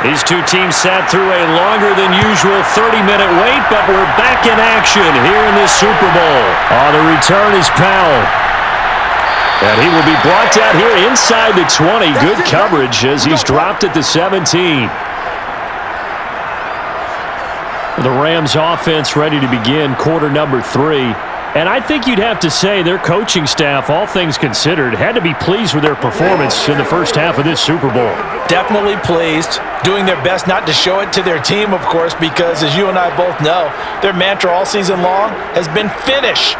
D: These two teams sat through a longer than usual 30-minute wait, but we're back in action here in this Super Bowl.
B: On the return is Powell. And he will be brought down here inside the 20. Good coverage as he's dropped at the 17. The Rams offense ready to begin quarter number 3. And I think you'd have to say their coaching staff, all things considered, had to be pleased with their performance in the first half of this Super Bowl.
C: Definitely pleased, doing their best not to show it to their team, of course, because as you and I both know, their mantra all season long has been finish.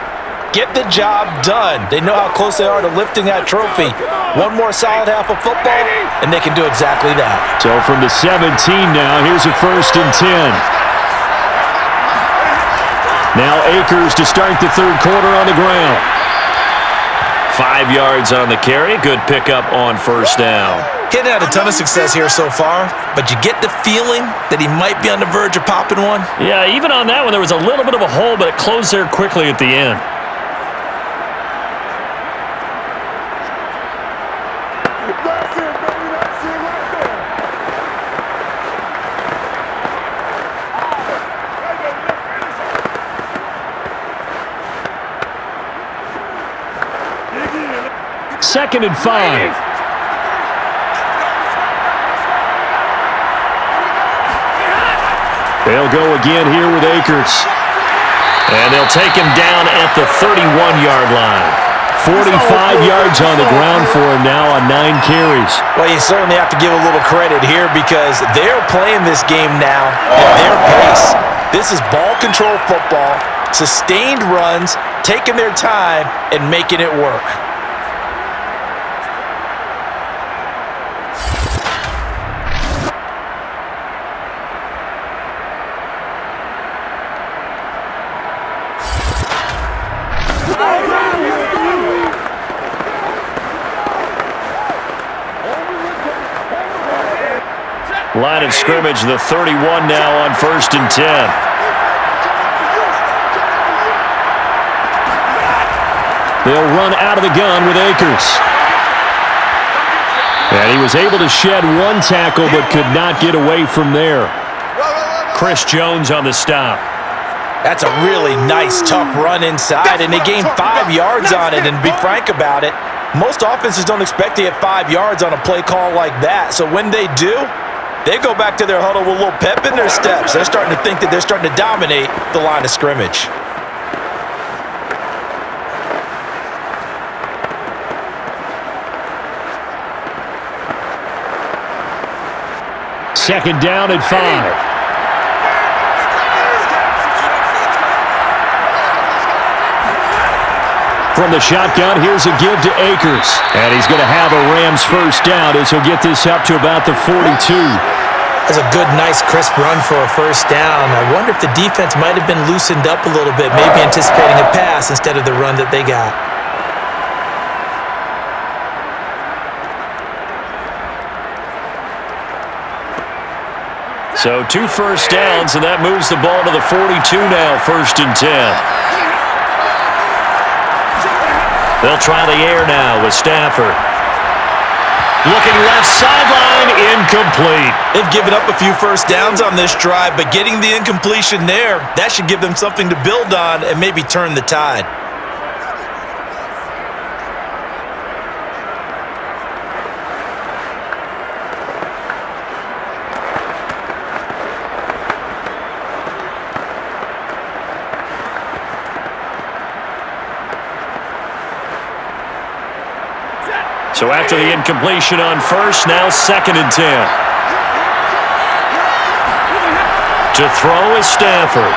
C: Get the job done. They know how close they are to lifting that trophy. One more solid half of football, and they can do exactly that.
B: So from the 17 now, here's a 1st and 10. Now Akers to start the third quarter on the ground.
D: 5 yards on the carry. Good pickup on first down.
C: He hadn't had a ton of success here so far, but you get the feeling that he might be on the verge of popping one.
D: Yeah, even on that one, there was a little bit of a hole, but it closed there quickly at the end.
E: That's it, baby. That's it right there.
B: Second and 5. They'll go again here with Akers.
D: And they'll take him down at the 31-yard line.
B: 45 yards on the ground for him now on 9 carries.
C: Well, you certainly have to give a little credit here because they're playing this game now at their pace. This is ball control football, sustained runs, taking their time, and making it work.
B: Line of scrimmage, the 31 now on 1st and 10. They'll run out of the gun with Akers. And he was able to shed one tackle but could not get away from there.
D: Chris Jones on the stop.
C: That's a really nice, tough run inside, and they gained 5 yards on it. And to be frank about it, most offenses don't expect to get 5 yards on a play call like that. So when they do, they go back to their huddle with a little pep in their steps. They're starting to think that they're starting to dominate the line of scrimmage.
B: Second down at 5. From the shotgun, here's a give to Akers. And he's going to have a Rams first down as he'll get this up to about the 42.
C: That's a good, nice, crisp run for a first down. I wonder if the defense might have been loosened up a little bit, maybe anticipating a pass instead of the run that they got.
B: So 2 first downs, and that moves the ball to the 42 now, 1st and 10. They'll try the air now with Stafford. Looking left sideline, incomplete.
C: They've given up a few first downs on this drive, but getting the incompletion there, that should give them something to build on and maybe turn the tide.
B: So after the incompletion on first, now 2nd and 10. To throw is Stafford.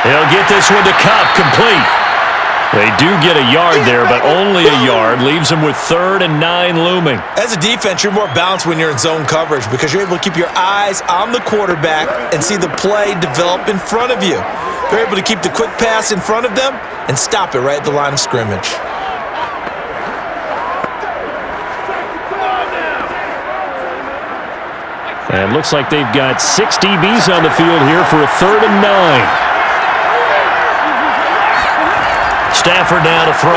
B: He'll get this one to Kupp, complete. They do get a yard there, but only a yard. Leaves them with 3rd and 9 looming.
C: As a defense, you're more balanced when you're in zone coverage because you're able to keep your eyes on the quarterback and see the play develop in front of you. They're able to keep the quick pass in front of them and stop it right at the line of scrimmage.
B: And it looks like they've got 6 DBs on the field here for a 3rd and 9. Stafford now to throw.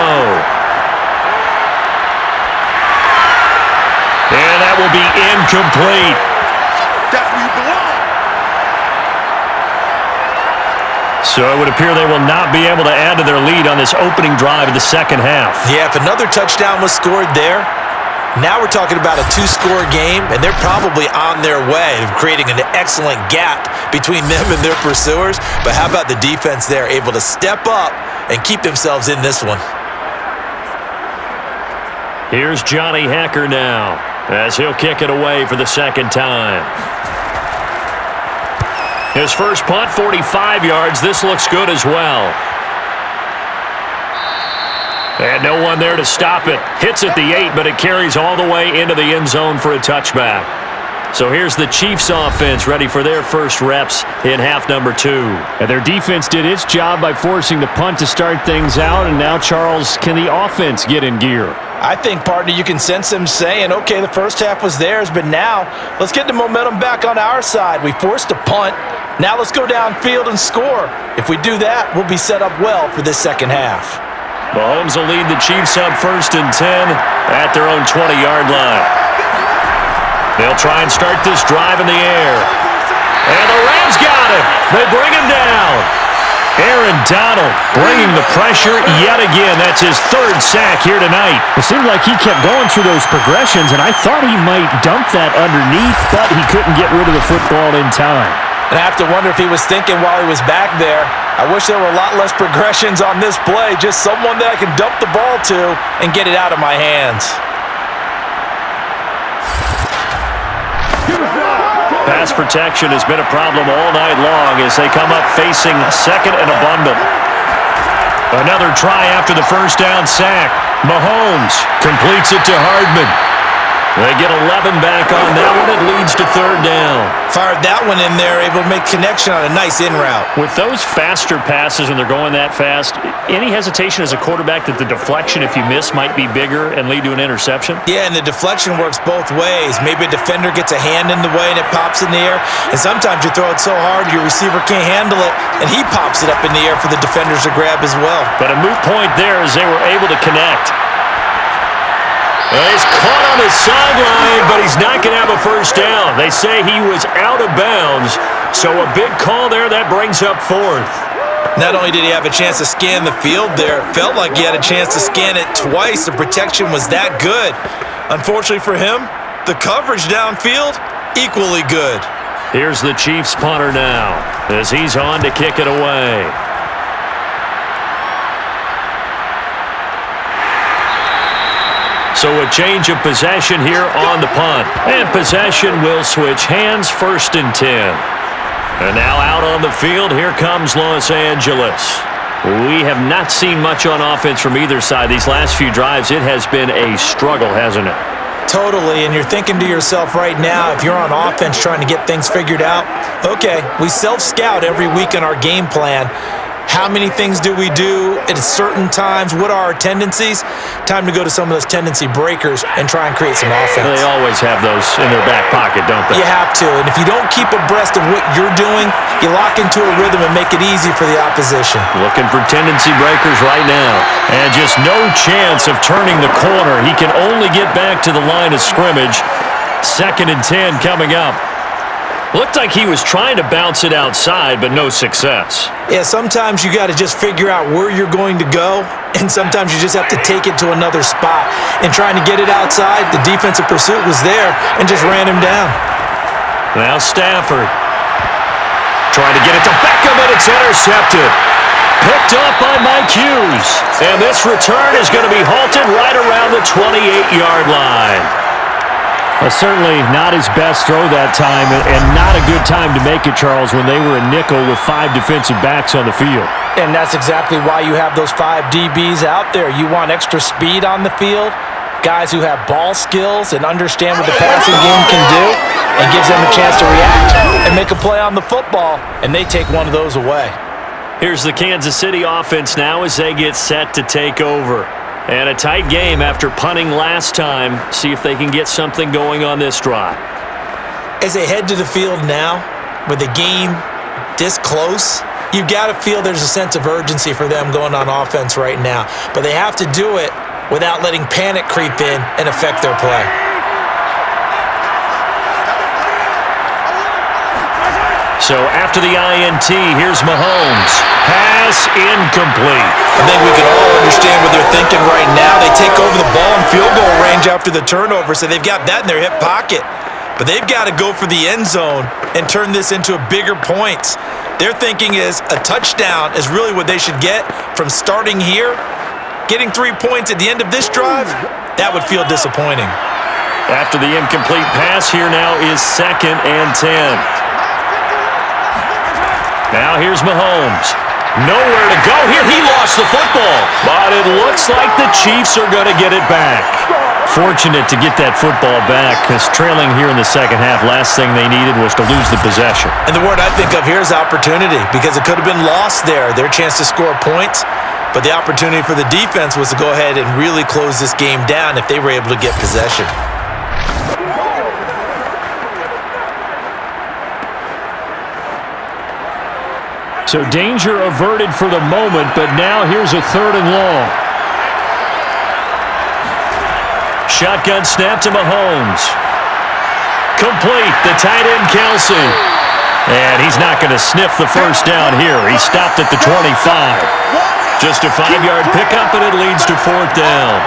B: And that will be incomplete.
E: That's where you belong.
B: So it would appear they will not be able to add to their lead on this opening drive of the second half.
C: Yeah, if another touchdown was scored there, now we're talking about a 2-score game, and they're probably on their way of creating an excellent gap between them and their pursuers. But how about the defense there, able to step up and keep themselves in this one?
B: Here's Johnny Hacker now as he'll kick it away for the second time. His first punt, 45 yards. This looks good as well. And no one there to stop it. Hits at the 8, but it carries all the way into the end zone for a touchback. So here's the Chiefs offense ready for their first reps in half number 2.
G: And their defense did its job by forcing the punt to start things out. And now, Charles, can the offense get in gear?
C: I think, partner, you can sense them saying, okay, the first half was theirs, but now let's get the momentum back on our side. We forced a punt. Now let's go downfield and score. If we do that, we'll be set up well for this second half.
B: Mahomes will lead the Chiefs up 1st and 10 at their own 20-yard line. They'll try and start this drive in the air. And the Rams got him. They bring him down. Aaron Donald bringing the pressure yet again. That's his 3rd sack here tonight.
G: It seemed like he kept going through those progressions, and I thought he might dump that underneath, but he couldn't get rid of the football in time.
C: And I have to wonder if he was thinking while he was back there, I wish there were a lot less progressions on this play, just someone that I can dump the ball to and get it out of my hands.
B: Pass protection has been a problem all night long as they come up facing 2nd and a bundle. Another try after the first down sack. Mahomes completes it to Hardman.
D: They get 11 back on that one. It leads to third down.
C: Fired that one in there, able to make connection on a nice in route.
D: With those faster passes when they're going that fast, any hesitation as a quarterback that the deflection, if you miss, might be bigger and lead to an interception?
C: Yeah, and the deflection works both ways. Maybe a defender gets a hand in the way and it pops in the air, and sometimes you throw it so hard your receiver can't handle it, and he pops it up in the air for the defenders to grab as well.
D: But a moot point there as they were able to connect. He's caught on the sideline, but he's not going to have a first down. They say he was out of bounds, so a big call there that brings up fourth.
C: Not only did he have a chance to scan the field there, it felt like he had a chance to scan it twice. The protection was that good. Unfortunately for him, the coverage downfield, equally good.
D: Here's the Chiefs punter now as he's on to kick it away. So a change of possession here on the punt. And possession will switch hands, 1st and 10. And now out on the field, here comes Los Angeles. We have not seen much on offense from either side. These last few drives, it has been a struggle, hasn't it?
C: Totally, and you're thinking to yourself right now, if you're on offense trying to get things figured out, okay, we self-scout every week in our game plan. How many things do we do at certain times? What are our tendencies? Time to go to some of those tendency breakers and try and create some offense.
D: They always have those in their back pocket, don't they?
C: You have to, and if you don't keep abreast of what you're doing, you lock into a rhythm and make it easy for the opposition.
D: Looking for tendency breakers right now. And just no chance of turning the corner. He can only get back to the line of scrimmage. 2nd and 10 coming up. Looked like he was trying to bounce it outside, but no success.
C: Yeah, sometimes you got to just figure out where you're going to go, and sometimes you just have to take it to another spot. And trying to get it outside, the defensive pursuit was there and just ran him down.
D: Now Stafford trying to get it to Beckham, and it's intercepted. Picked up by Mike Hughes. And this return is going to be halted right around the 28-yard line.
G: Certainly not his best throw that time, and not a good time to make it, Charles, when they were a nickel with 5 defensive backs on the field.
C: And that's exactly why you have those 5 DBs out there. You want extra speed on the field, guys who have ball skills and understand what the passing game can do, and gives them a chance to react and make a play on the football, and they take one of those away.
D: Here's the Kansas City offense now as they get set to take over. And a tight game after punting last time. See if they can get something going on this drive.
C: As they head to the field now, with the game this close, you've got to feel there's a sense of urgency for them going on offense right now. But they have to do it without letting panic creep in and affect their play.
D: So after the INT, here's Mahomes. Pass incomplete.
C: I think we can all understand what they're thinking right now. They take over the ball in field goal range after the turnover, so they've got that in their hip pocket. But they've got to go for the end zone and turn this into a bigger points. Their thinking is a touchdown is really what they should get from starting here. Getting 3 points at the end of this drive, that would feel disappointing.
D: After the incomplete pass, here now is 2nd and 10. Now here's Mahomes. Nowhere to go here. He lost the football. But it looks like the Chiefs are going to get it back.
G: Fortunate to get that football back, because trailing here in the second half, last thing they needed was to lose the possession.
C: And the word I think of here is opportunity, because it could have been lost there. Their chance to score points, but the opportunity for the defense was to go ahead and really close this game down if they were able to get possession.
G: So danger averted for the moment, but now here's a 3rd and long.
D: Shotgun snap to Mahomes. Complete. The tight end, Kelsey. And he's not going to sniff the first down here. He stopped at the 25. Just a 5-yard pickup, and it leads to 4th down.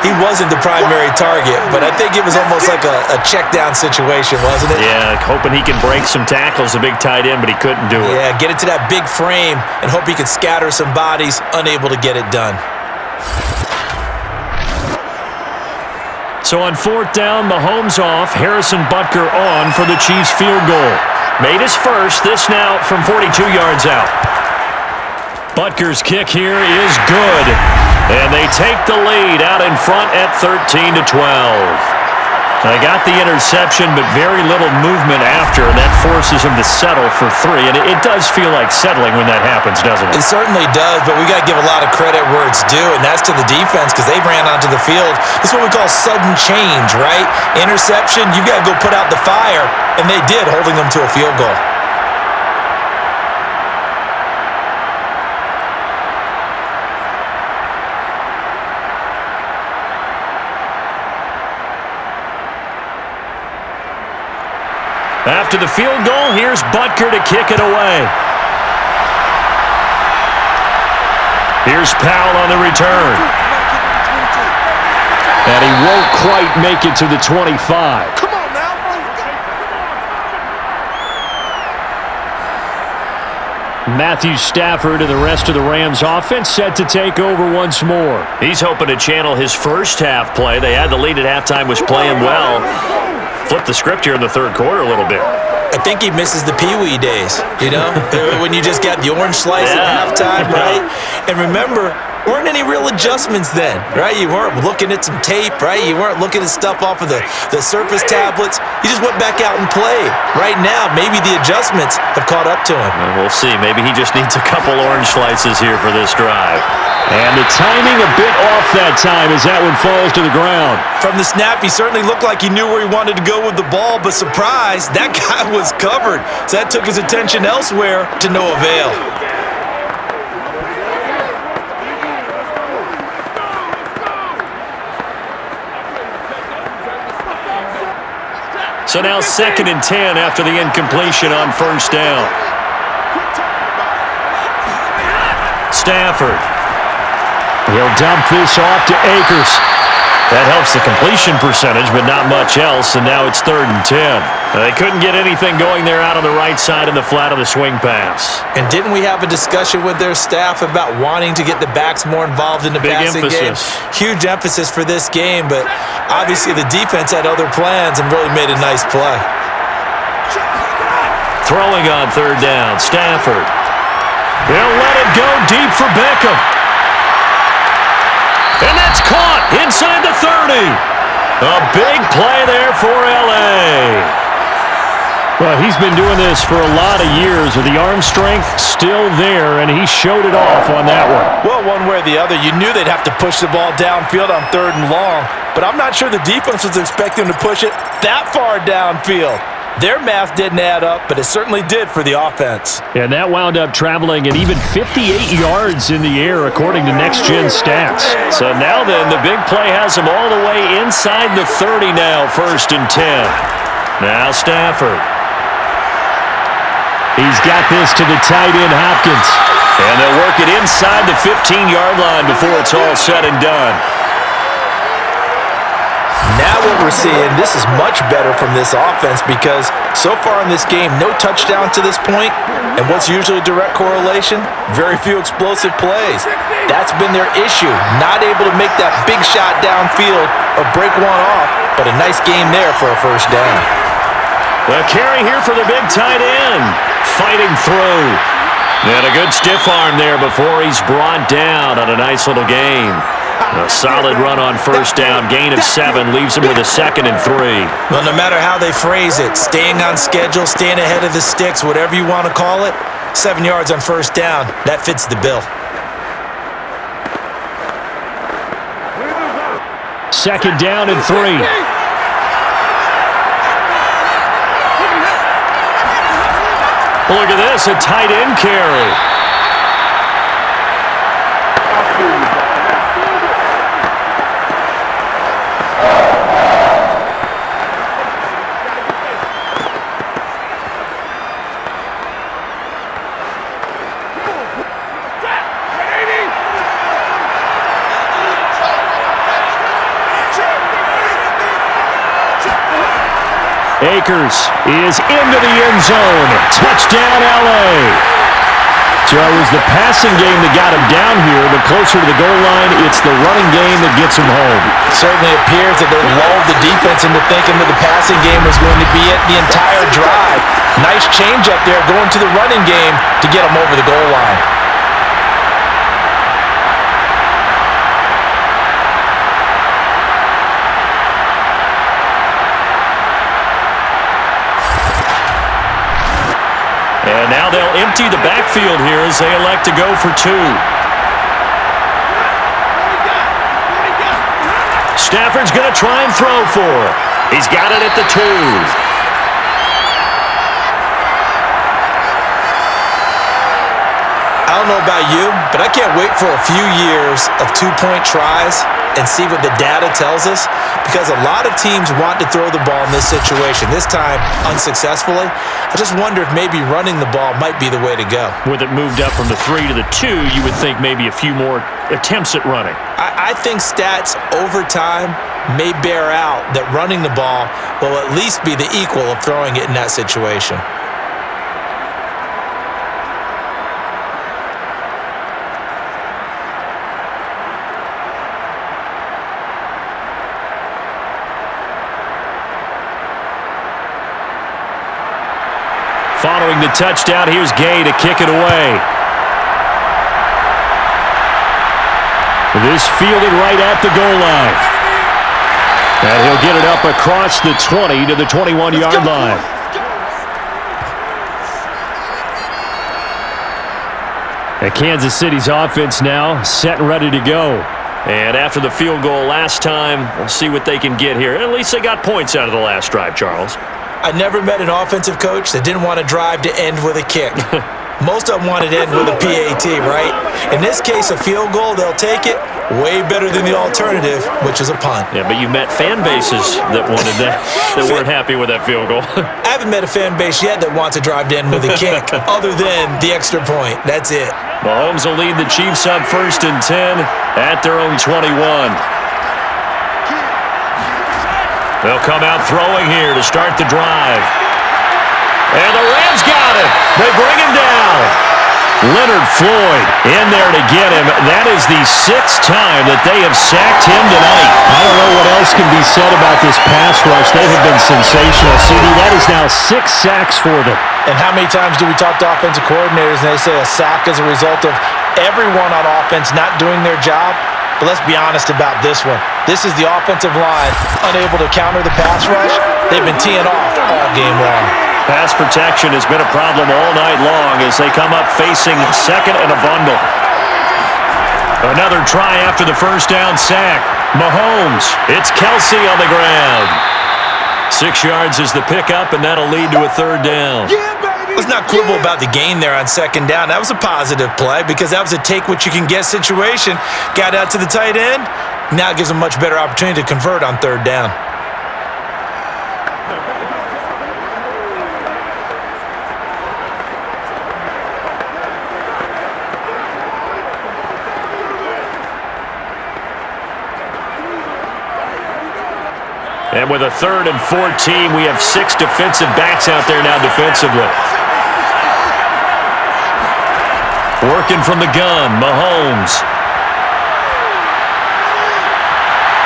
C: He wasn't the primary target, but I think it was almost like a check down situation, wasn't it?
D: Yeah, hoping he can break some tackles, a big tight end, but he couldn't do it.
C: Yeah, get it to that big frame and hope he could scatter some bodies, unable to get it done.
D: So on 4th down, Mahomes off, Harrison Butker on for the Chiefs field goal. Made his first, this now from 42 yards out. Butker's kick here is good. And they take the lead out in front at 13-12. They got the interception, but very little movement after, and that forces him to settle for 3. And it does feel like settling when that happens, doesn't it?
C: It certainly does, but we got to give a lot of credit where it's due, and that's to the defense because they ran onto the field. This is what we call sudden change, right? Interception, you've got to go put out the fire, and they did, holding them to a field goal.
D: After the field goal, here's Butker to kick it away. Here's Powell on the return.
B: And he won't quite make it to the 25.
E: Come on now.
B: Matthew Stafford and the rest of the Rams offense set to take over once more.
D: He's hoping to channel his first half play. They had the lead at halftime, was playing well. Flip the script here in the third quarter a little bit.
C: I think he misses the Pee-wee days, you know, when you just got the orange slice at halftime, right? And remember, weren't any real adjustments then, right? You weren't looking at some tape, right? You weren't looking at stuff off of the Surface tablets. You just went back out and played. Right now, maybe the adjustments have caught up to him.
D: And we'll see. Maybe he just needs a couple orange slices here for this drive.
B: And the timing a bit off that time as that one falls to the ground.
C: From the snap, he certainly looked like he knew where he wanted to go with the ball, but surprise, that guy was covered. So that took his attention elsewhere to no avail.
D: So now 2nd and 10 after the incompletion on first down. Stafford.
B: He'll dump this off to Akers.
D: That helps the completion percentage, but not much else, and now it's 3rd and 10. They couldn't get anything going there out on the right side in the flat of the swing pass.
C: And didn't we have a discussion with their staff about wanting to get the backs more involved in the passing game? Huge emphasis for this game, but obviously the defense had other plans and really made a nice play.
D: Throwing on 3rd down, Stafford.
B: They'll let it go deep for Beckham.
D: And that's caught inside the 30. A big play there for L.A.
B: Well, he's been doing this for a lot of years with the arm strength still there, and he showed it off on that one.
C: Well, one way or the other, you knew they'd have to push the ball downfield on 3rd and long, but I'm not sure the defense was expecting to push it that far downfield. Their math didn't add up, but it certainly did for the offense.
B: And that wound up traveling at even 58 yards in the air, according to Next Gen Stats.
D: So now then, the big play has him all the way inside the 30 now, 1st and 10. Now Stafford.
B: He's got this to the tight end, Hopkins.
D: And they'll work it inside the 15-yard line before it's all said and done.
C: Now what we're seeing, this is much better from this offense because so far in this game, no touchdowns to this point, and what's usually a direct correlation? Very few explosive plays. That's been their issue, not able to make that big shot downfield or break one off, but a nice game there for a first down.
D: The carry here for the big tight end, fighting through. And a good stiff arm there before he's brought down on a nice little gain. A solid run on first down, gain of 7, leaves him with a 2nd and 3.
C: Well, no matter how they phrase it, staying on schedule, staying ahead of the sticks, whatever you want to call it, 7 yards on first down, that fits the bill.
B: 2nd down and 3.
D: Look at this, a tight end carry.
B: Akers is into the end zone. Touchdown, L.A. So it was the passing game that got him down here, but closer to the goal line, it's the running game that gets him home.
C: Certainly appears that they lulled the defense into thinking that the passing game was going to be it the entire drive. Nice change up there going to the running game to get him over the goal line.
D: empty the backfield here as they elect to go for two. Stafford's going to try and throw for it. He's got it at the 2.
C: I don't know about you, but I can't wait for a few years of two-point tries and see what the data tells us, because a lot of teams want to throw the ball in this situation, this time unsuccessfully. I just wonder if maybe running the ball might be the way to go.
D: With it moved up from the 3 to the 2, you would think maybe a few more attempts at running.
C: I think stats over time may bear out that running the ball will at least be the equal of throwing it in that situation.
D: Following the touchdown, here's Gay to kick it away.
B: This fielded right at the goal line. And he'll get it up across the 20 to the 21-yard line. And Kansas City's offense now set and ready to go.
D: And after the field goal last time, we'll see what they can get here. At least they got points out of the last drive, Charles.
C: I never met an offensive coach that didn't want to drive to end with a kick. Most of them wanted to end with a PAT, right? In this case, a field goal, they'll take it. Way better than the alternative, which is a punt.
D: Yeah, but you met fan bases that wanted that, that weren't happy with that field goal.
C: I haven't met a fan base yet that wants to drive to end with a kick, other than the extra point. That's it.
D: Mahomes will lead the Chiefs up 1st and 10 at their own 21. They'll come out throwing here to start the drive. And the Rams got it. They bring him down.
B: Leonard Floyd in there to get him. That is the 6th time that they have sacked him tonight. I don't know what else can be said about this pass rush. They have been sensational. CD, that is now 6 sacks for them.
C: And how many times do we talk to offensive coordinators and they say a sack is a result of everyone on offense not doing their job? But let's be honest about this one. This is the offensive line unable to counter the pass rush. They've been teeing off all game long.
D: Pass protection has been a problem all night long as they come up facing second and a bundle. Another try after the first down sack. Mahomes. It's Kelsey on the ground. 6 yards is the pickup, and that'll lead to a 3rd down.
C: Let's not quibble about the gain there on 2nd down. That was a positive play because that was a take-what-you-can-get situation. Got out to the tight end. Now it gives them a much better opportunity to convert on 3rd down.
D: And with a 3rd and 14, we have 6 defensive backs out there now defensively. Working from the gun, Mahomes.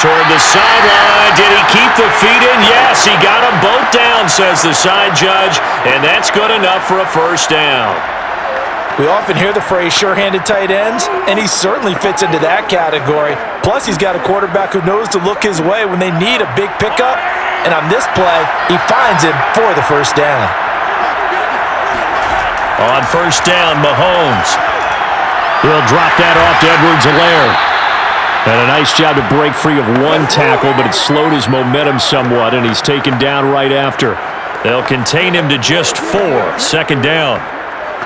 D: Toward the sideline. Did he keep the feet in? Yes, he got them both down, says the side judge. And that's good enough for a 1st down.
C: We often hear the phrase sure-handed tight ends, and he certainly fits into that category. Plus, he's got a quarterback who knows to look his way when they need a big pickup. And on this play, he finds him for the 1st down.
D: On 1st down, Mahomes.
B: He'll drop that off to Edwards-Helaire. And a nice job to break free of one tackle, but it slowed his momentum somewhat, and he's taken down right after.
D: They'll contain him to just 4. 2nd down.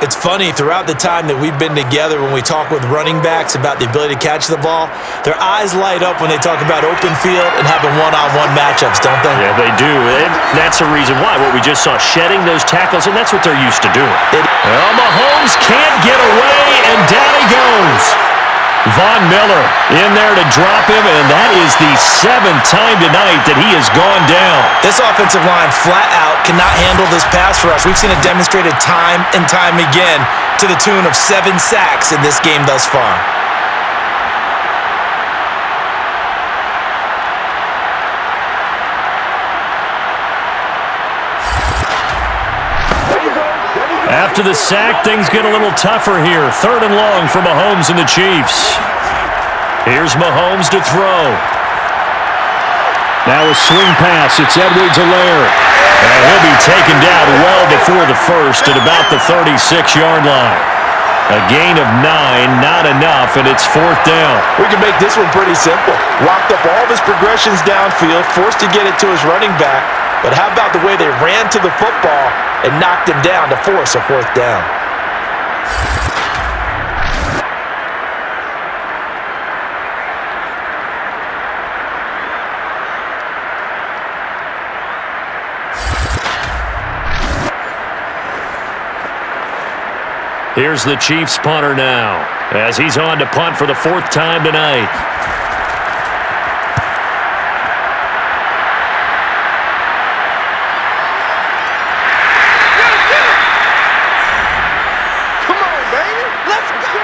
C: It's funny, throughout the time that we've been together when we talk with running backs about the ability to catch the ball, their eyes light up when they talk about open field and having one-on-one matchups, don't they?
D: Yeah, they do. And that's the reason why. What we just saw, shedding those tackles, and that's what they're used to doing. Well, Mahomes can't get away, and down he goes.
B: Von Miller in there to drop him, and that is the 7th time tonight that he has gone down.
C: This offensive line flat out cannot handle this pass rush. We've seen it demonstrated time and time again to the tune of 7 sacks in this game thus far.
B: After the sack, things get a little tougher here. 3rd and long for Mahomes and the Chiefs. Here's Mahomes to throw. Now a swing pass. It's Edwards-Helaire. And he'll be taken down well before the first at about the 36-yard line. A gain of 9, not enough, and it's 4th down.
C: We can make this one pretty simple. Locked up all of his progressions downfield, forced to get it to his running back. But how about the way they ran to the football and knocked him down to force a 4th down?
D: Here's the Chiefs punter now, as he's on to punt for the 4th time tonight.
E: Come on, baby. Let's go.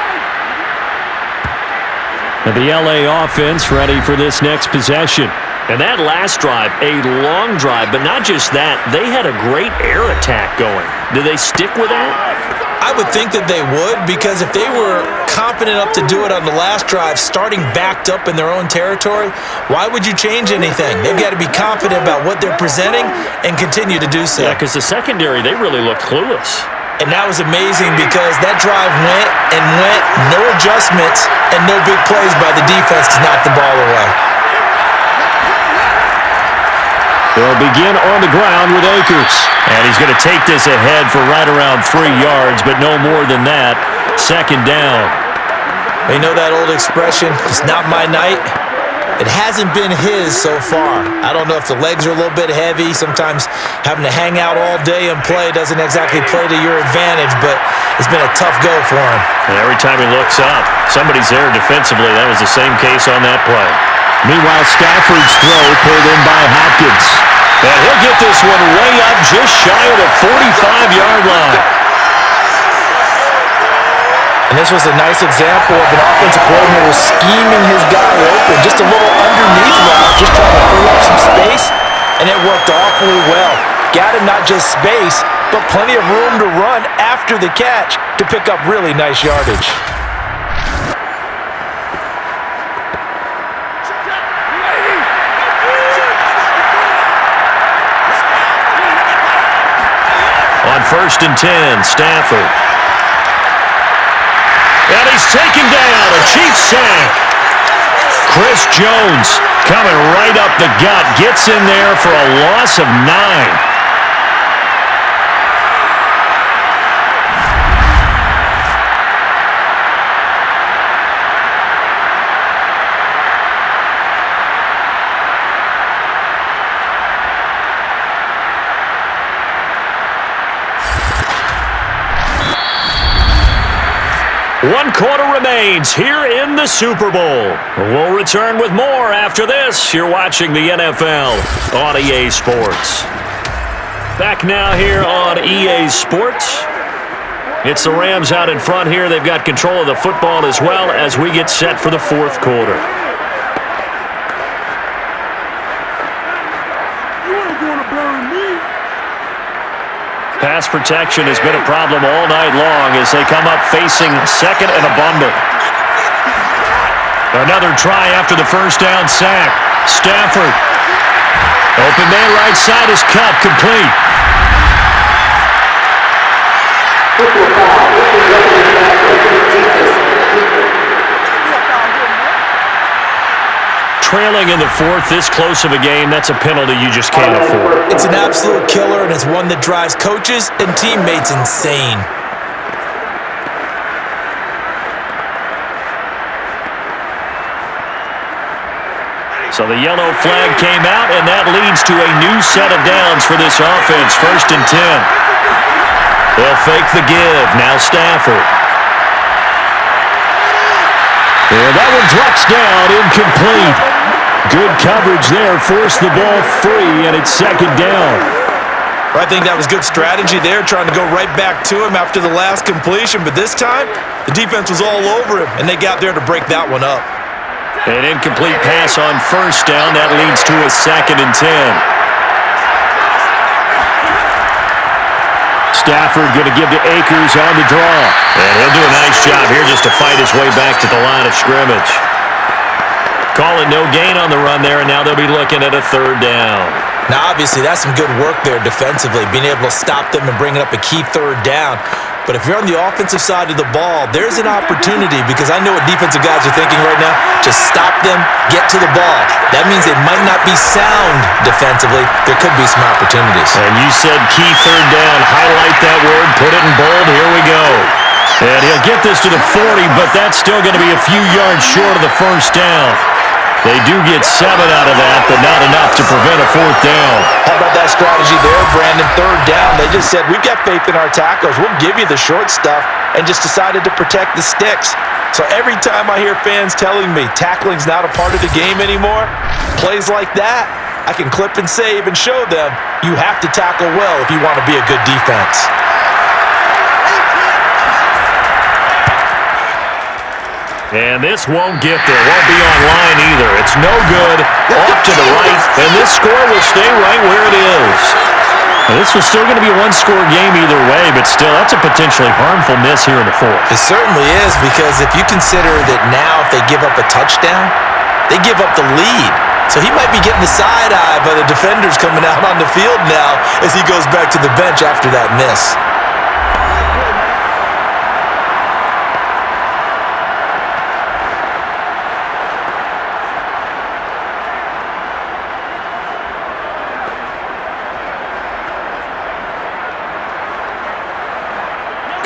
D: The LA offense ready for this next possession. And that last drive, a long drive, but not just that. They had a great air attack going. Do they stick with that?
C: I would think that they would, because if they were confident enough to do it on the last drive, starting backed up in their own territory, why would you change anything? They've got to be confident about what they're presenting and continue to do so.
D: Yeah, because the secondary, they really looked clueless.
C: And that was amazing because that drive went and went, no adjustments, and no big plays by the defense to knock the ball away.
B: They'll begin on the ground with Akers. And he's going to take this ahead for right around 3 yards, but no more than that. 2nd down.
C: You know that old expression, it's not my night? It hasn't been his so far. I don't know if the legs are a little bit heavy. Sometimes having to hang out all day and play doesn't exactly play to your advantage, but it's been a tough go for him.
D: And every time he looks up, somebody's there defensively. That was the same case on that play.
B: Meanwhile, Stafford's throw pulled in by Hopkins. And he'll get this one way up just shy of the 45-yard line.
C: And this was a nice example of an offensive coordinator scheming his guy open, just a little underneath route, just trying to free up some space, and it worked awfully well. Got him not just space, but plenty of room to run after the catch to pick up really nice yardage.
D: On 1st and 10, Stafford.
B: And he's taken down, a Chiefs sack. Chris Jones coming right up the gut, gets in there for a loss of 9.
D: One quarter remains here in the Super Bowl. We'll return with more after this. You're watching the NFL on EA Sports. Back now here on EA Sports. It's the Rams out in front here. They've got control of the football as well as we get set for the 4th quarter.
E: You ain't gonna burn me.
D: Pass protection has been a problem all night long as they come up facing 2nd and a bundle.
B: Another try after the 1st down sack. Stafford. Open man right side is cut, complete.
D: Trailing in the 4th, this close of a game, that's a penalty you just can't afford.
C: It's an absolute killer, and it's one that drives coaches and teammates insane.
D: So the yellow flag came out, and that leads to a new set of downs for this offense. 1st and 10. They'll fake the give. Now Stafford.
B: And that one drops down, incomplete. Good coverage there, forced the ball free, and it's 2nd down.
C: I think that was good strategy there, trying to go right back to him after the last completion, but this time, the defense was all over him, and they got there to break that one up.
D: An incomplete pass on 1st down, that leads to a 2nd and 10.
B: Stafford going to give to Akers on the draw.
D: And he'll do a nice job here just to fight his way back to the line of scrimmage. Call it no gain on the run there, and now they'll be looking at a 3rd down.
C: Now, obviously, that's some good work there defensively, being able to stop them and bringing up a key third down. But if you're on the offensive side of the ball, there's an opportunity, because I know what defensive guys are thinking right now. Just stop them, get to the ball. That means they might not be sound defensively. There could be some opportunities.
B: And you said key third down. Highlight that word. Put it in bold. Here we go. And he'll get this to the 40, but that's still going to be a few yards short of the first down. They do get 7 out of that, but not enough to prevent a fourth down.
C: How about that strategy there, Brandon? Third down. They just said, we've got faith in our tackles. We'll give you the short stuff, and just decided to protect the sticks. So every time I hear fans telling me tackling's not a part of the game anymore, plays like that, I can clip and save and show them you have to tackle well if you want to be a good defense.
B: And this won't get there. Won't be online either. It's no good. Off to the right. And this score will stay right where it is. And this was still going to be a one-score game either way, but still, that's a potentially harmful miss here in the fourth.
C: It certainly is, because if you consider that now if they give up a touchdown, they give up the lead. So he might be getting the side eye by the defenders coming out on the field now as he goes back to the bench after that miss.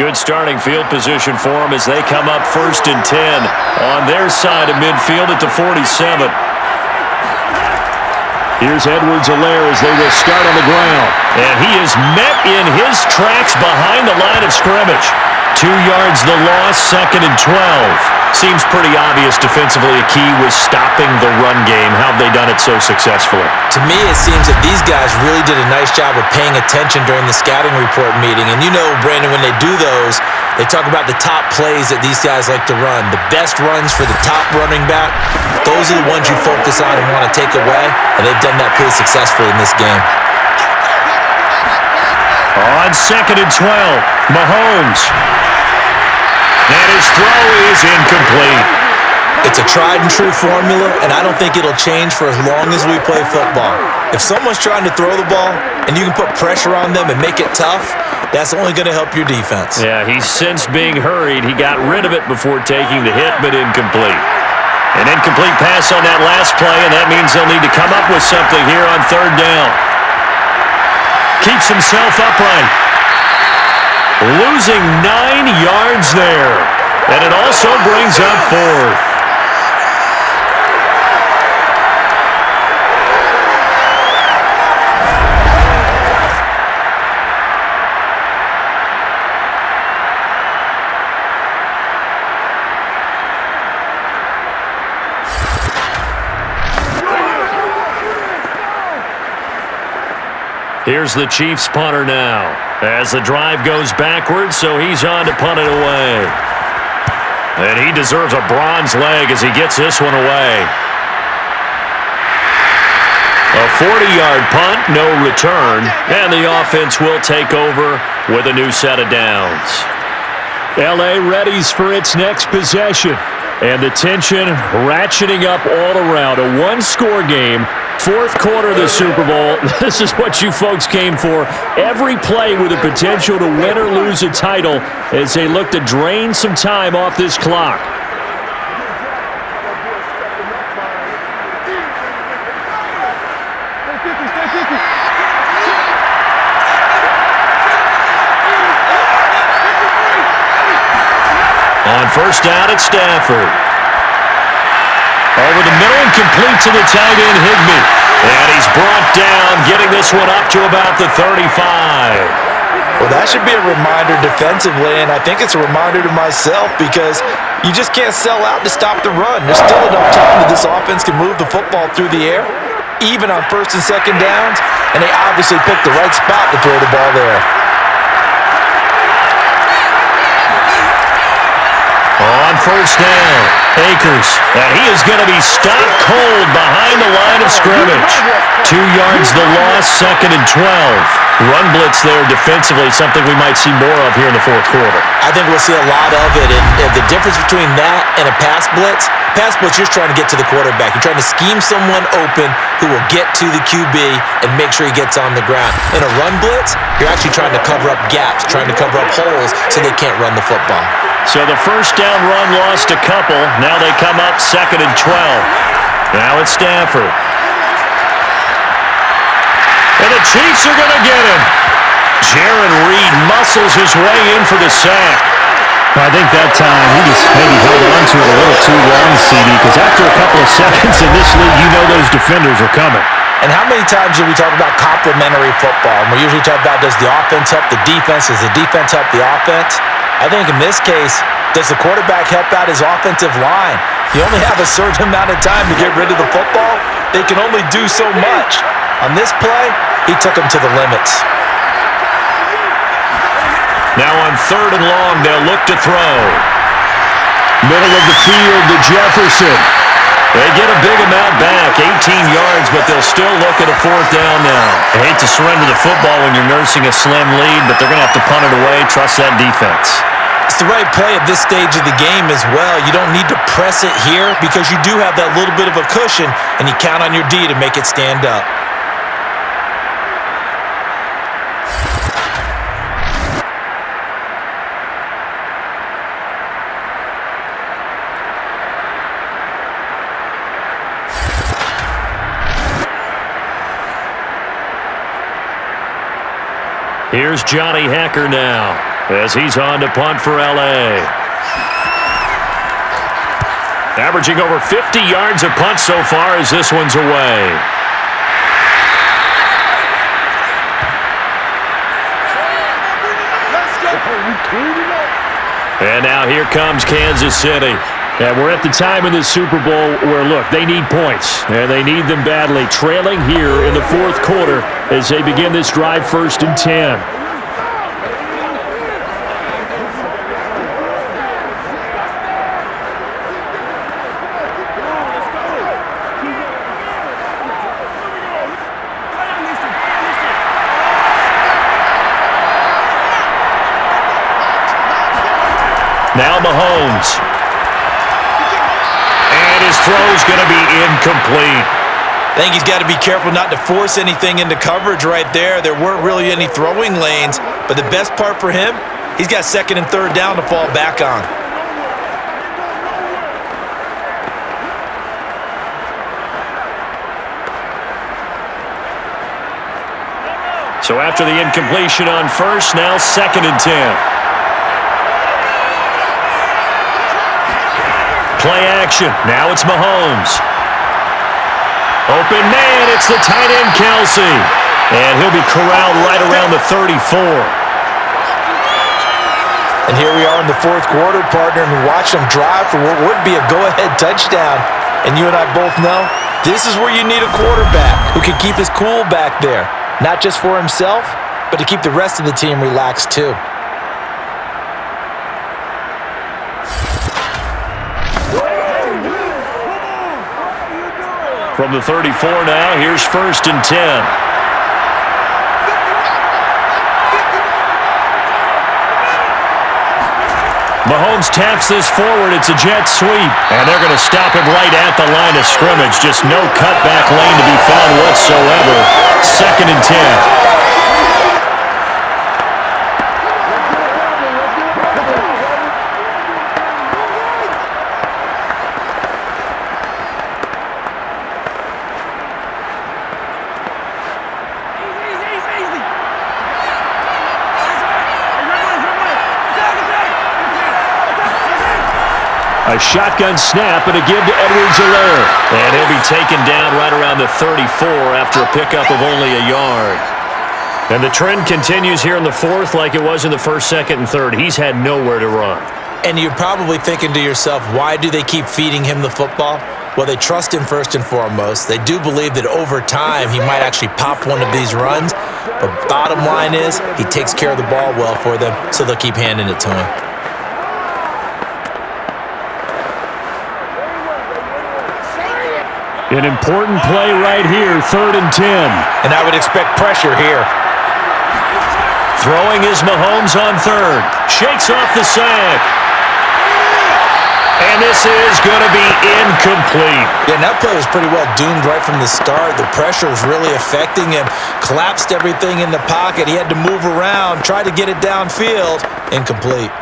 B: Good starting field position for them as they come up 1st and 10 on their side of midfield at the 47. Here's Edwards-Helaire as they will start on the ground. And he is met in his tracks behind the line of scrimmage. 2 yards the loss, 2nd and 12. Seems pretty obvious defensively a key was stopping the run game. How have they done it so successfully?
C: To me, it seems that these guys really did a nice job of paying attention during the scouting report meeting. And you know, Brandon, when they do those, they talk about the top plays that these guys like to run. The best runs for the top running back, those are the ones you focus on and want to take away. And they've done that pretty successfully in this game.
B: On 2nd and 12, Mahomes. And his throw is incomplete.
C: It's a tried-and-true formula, and I don't think it'll change for as long as we play football. If someone's trying to throw the ball and you can put pressure on them and make it tough, that's only going to help your defense.
B: Yeah, he's since being hurried. He got rid of it before taking the hit, but incomplete. An incomplete pass on that last play, and that means they'll need to come up with something here on 3rd down. Keeps himself upright. Losing 9 yards there. And it also brings up 4th. Here's the Chiefs punter now as the drive goes backwards, so he's on to punt it away. And he deserves a bronze leg as he gets this one away. A 40-yard punt, no return, and the offense will take over with a new set of downs.
G: L.A. readies for its next possession.
B: And the tension ratcheting up all around. A one-score game. 4th quarter of the Super Bowl. This is what you folks came for. Every play with the potential to win or lose a title as they look to drain some time off this clock. On 1st down at Stafford. Over the middle and complete to the tight end, Higbee. And he's brought down, getting this one up to about the 35.
C: Well, that should be a reminder defensively, and I think it's a reminder to myself, because you just can't sell out to stop the run. There's still enough time that this offense can move the football through the air, even on 1st and 2nd downs, and they obviously picked the right spot to throw the ball there.
B: On on first down. Akers, and he is going to be stopped cold behind the line of scrimmage. 2 yards the loss, 2nd and 12. Run blitz there defensively, something we might see more of here in the fourth quarter.
C: I think we'll see a lot of it, and the difference between that and a pass blitz, you're trying to get to the quarterback. You're trying to scheme someone open who will get to the QB and make sure he gets on the ground. In a run blitz, you're actually trying to cover up gaps, trying to cover up holes so they can't run the football.
B: So the first down run lost a couple. Now they come up 2nd and 12. Now it's Stafford. And the Chiefs are going to get him. Jaron Reed muscles his way in for the sack.
G: I think that time he just maybe held on to it a little too long, CD, because after a couple of seconds in this league, you know those defenders are coming.
C: And how many times do we talk about complementary football? And we usually talk about, does the offense help the defense? Does the defense help the offense? I think in this case, does the quarterback help out his offensive line? You only have a certain amount of time to get rid of the football. They can only do so much. On this play, he took him to the limits.
B: Now on 3rd and long, they'll look to throw.
G: Middle of the field to Jefferson.
B: They get a big amount back, 18 yards, but they'll still look at a 4th down now. I hate to surrender the football when you're nursing a slim lead, but they're going to have to punt it away. Trust that defense.
C: It's the right play at this stage of the game as well. You don't need to press it here because you do have that little bit of a cushion, and you count on your D to make it stand up.
B: Here's Johnny Hacker now as he's on to punt for L.A. Averaging over 50 yards a punt so far as this one's away. And now here comes Kansas City.
G: And we're at the time in the Super Bowl where, look, they need points, and they need them badly. Trailing here in the fourth quarter as they begin this drive, 1st and 10.
B: Now Mahomes. His throw's going to be incomplete.
C: I think he's got to be careful not to force anything into coverage right there. There weren't really any throwing lanes, but the best part for him, he's got 2nd and 3rd down to fall back on.
B: So after the incompletion on 1st, now 2nd and 10. Play action. Now it's Mahomes. Open man. It's the tight end, Kelsey. And he'll be corralled right around the 34.
C: And here we are in the fourth quarter, partner, and we watch them drive for what would be a go-ahead touchdown. And you and I both know this is where you need a quarterback who can keep his cool back there. Not just for himself, but to keep the rest of the team relaxed too.
B: From the 34 now, here's 1st and 10. Mahomes taps this forward. It's a jet sweep. And they're going to stop him right at the line of scrimmage. Just no cutback lane to be found whatsoever. 2nd and 10. A shotgun snap and a give to Edwards-Helaire. And he'll be taken down right around the 34 after a pickup of only a yard. And the trend continues here in the fourth like it was in the 1st, 2nd, and 3rd. He's had nowhere to run.
C: And you're probably thinking to yourself, why do they keep feeding him the football? Well, they trust him first and foremost. They do believe that over time he might actually pop one of these runs. But bottom line is he takes care of the ball well for them, so they'll keep handing it to him.
G: An important play right here, 3rd and 10.
C: And I would expect pressure here.
B: Throwing is Mahomes on 3rd. Shakes off the sack. And this is going to be incomplete.
C: Yeah, and that play was pretty well doomed right from the start. The pressure was really affecting him. Collapsed everything in the pocket. He had to move around, try to get it downfield. Incomplete.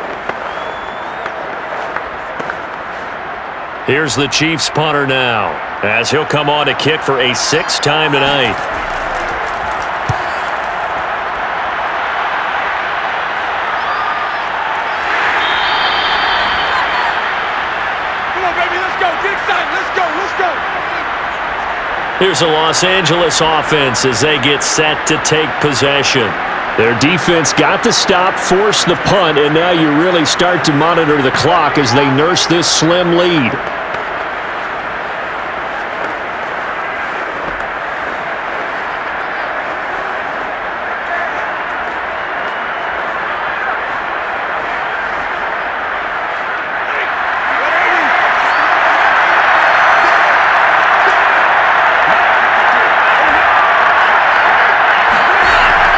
D: Here's the Chiefs punter now, as he'll come on to kick for a 6th time tonight.
E: Come on, baby, let's go. Get excited. Let's go. Let's go.
D: Here's the Los Angeles offense as they get set to take possession.
G: Their defense got the stop, forced the punt, and now you really start to monitor the clock as they nurse this slim lead.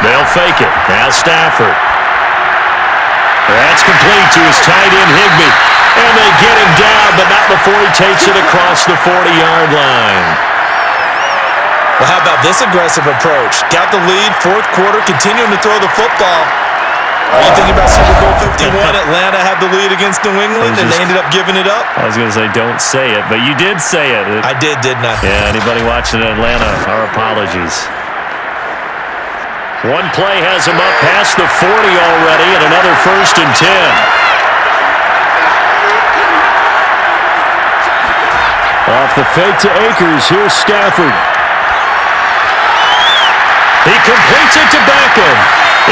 B: They'll fake it. Now Stafford. That's complete to his tight end, Higbee. And they get him down, but not before he takes it across the 40-yard line.
C: Well, how about this aggressive approach? Got the lead, 4th quarter, continuing to throw the football. Are you thinking about Super Bowl 51? Atlanta had the lead against New England, and they ended up giving it up?
D: I was going to say don't say it, but you did say it.
C: I did, didn't I?
D: Yeah, anybody watching Atlanta, our apologies.
B: One play has him up past the 40 already, and another 1st and 10.
G: Off the fake to Akers, here's Stafford.
B: He completes it to Beckham,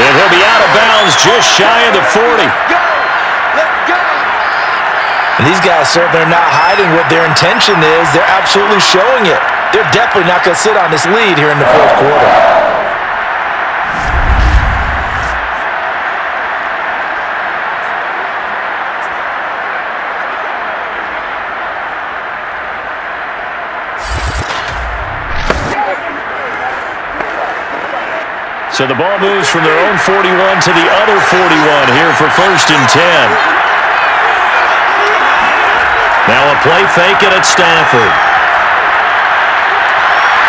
B: and he'll be out of bounds just shy of the 40.
E: Let's go.
C: And these guys, sir, they're not hiding what their intention is. They're absolutely showing it. They're definitely not going to sit on this lead here in the 4th quarter.
B: So the ball moves from their own 41 to the other 41 here for 1st and 10. Now a play fake it at Stafford.